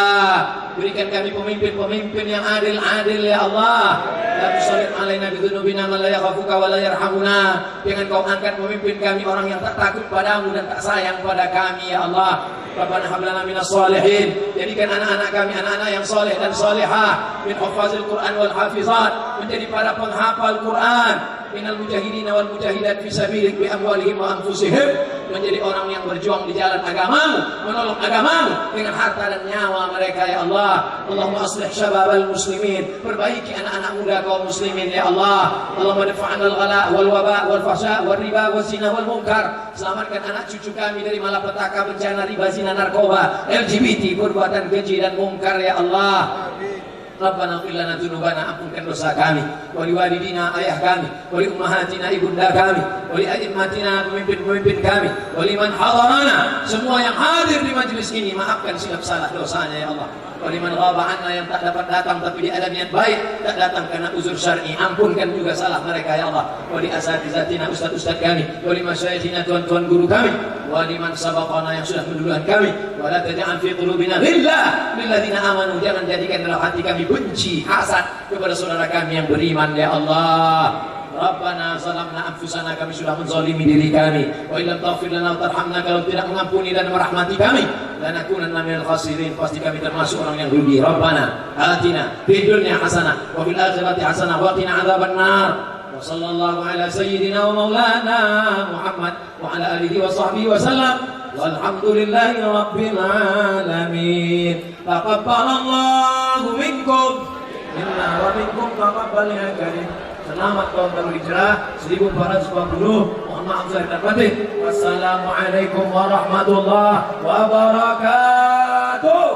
Berikan kami pemimpin-pemimpin yang adil-adil ya Allah. La tusallit alaina bidhunubina man la yakhafuka wa la yarhamuna. Jangan kau angkat pemimpin kami orang yang tak takut padamu dan tak sayang pada kami ya Allah. Rabbana hab lana minas shalihin. Jadikan anak-anak kami anak-anak yang saleh dan salihah, min hafazil Quran wal hafizat, menjadi para penghafal Quran, minal mujahidin wal mujahidat fi sabilik bi amwalihim wa anfusihim, menjadi orang yang berjuang di jalan agamamu, menolong agamamu dengan harta dan nyawa mereka ya Allah. Allahumma aslih syababal muslimin, perbaiki anak-anak muda kaum muslimin ya Allah. Allahumma dafa'anal ghala wal waba wal fahsya wal riba wal zina wal munkar. Selamatkan anak cucu kami dari malapetaka, bencana riba, zina, narkoba, LGBT, perbuatan keji dan munkar ya Allah. Rabbana ighfir lana dzunubana, ampunkan dosa kami, wali walidina, ayah kami, wali ummahatina, ibunda kami, wali a'immatina, pemimpin-pemimpin kami, wali man hadarana, semua yang hadir di majelis ini, maafkan silap salah dosanya ya Allah. Wali man ghaba anna, yang tak dapat datang tapi dia ada niat baik, tak datang karena uzur syar'i, ampunkan juga salah mereka ya Allah. Wali asatizatina, ustaz-ustaz kami, wali masyayikhina, tuan-tuan guru kami, wali man sabaqana, yang sudah mendulukan kami, wala taj'al fi qulubina ghillan lil ladzina amanu, jangan jadikan dalam hati kami benci, hasad kepada saudara kami yang beriman ya Allah. Rabbana zalamna anfusana, kami sudah menzalimi diri kami. Wa illam taghfir lana wa tarhamna, kalau tidak mengampuni dan merahmati kami, lanakunanna minal khasirin, pasti kami termasuk orang yang rugi. Rabbana atina fid dunya hasanah wa fil akhirati hasanah wa qina adzabannar. Wa sallallahu ala sayyidina wa maulana Muhammad wa ala alihi wa sahbihi wa sallam. Walhamdulillahi rabbil alamin. Taqabbalallahu minkum inna wa minkum taqabbal ya karim. Selamat tahun baru Hijrah 1440. Mohon maaf lahir dan batin. Wassalamualaikum warahmatullahi wabarakatuh.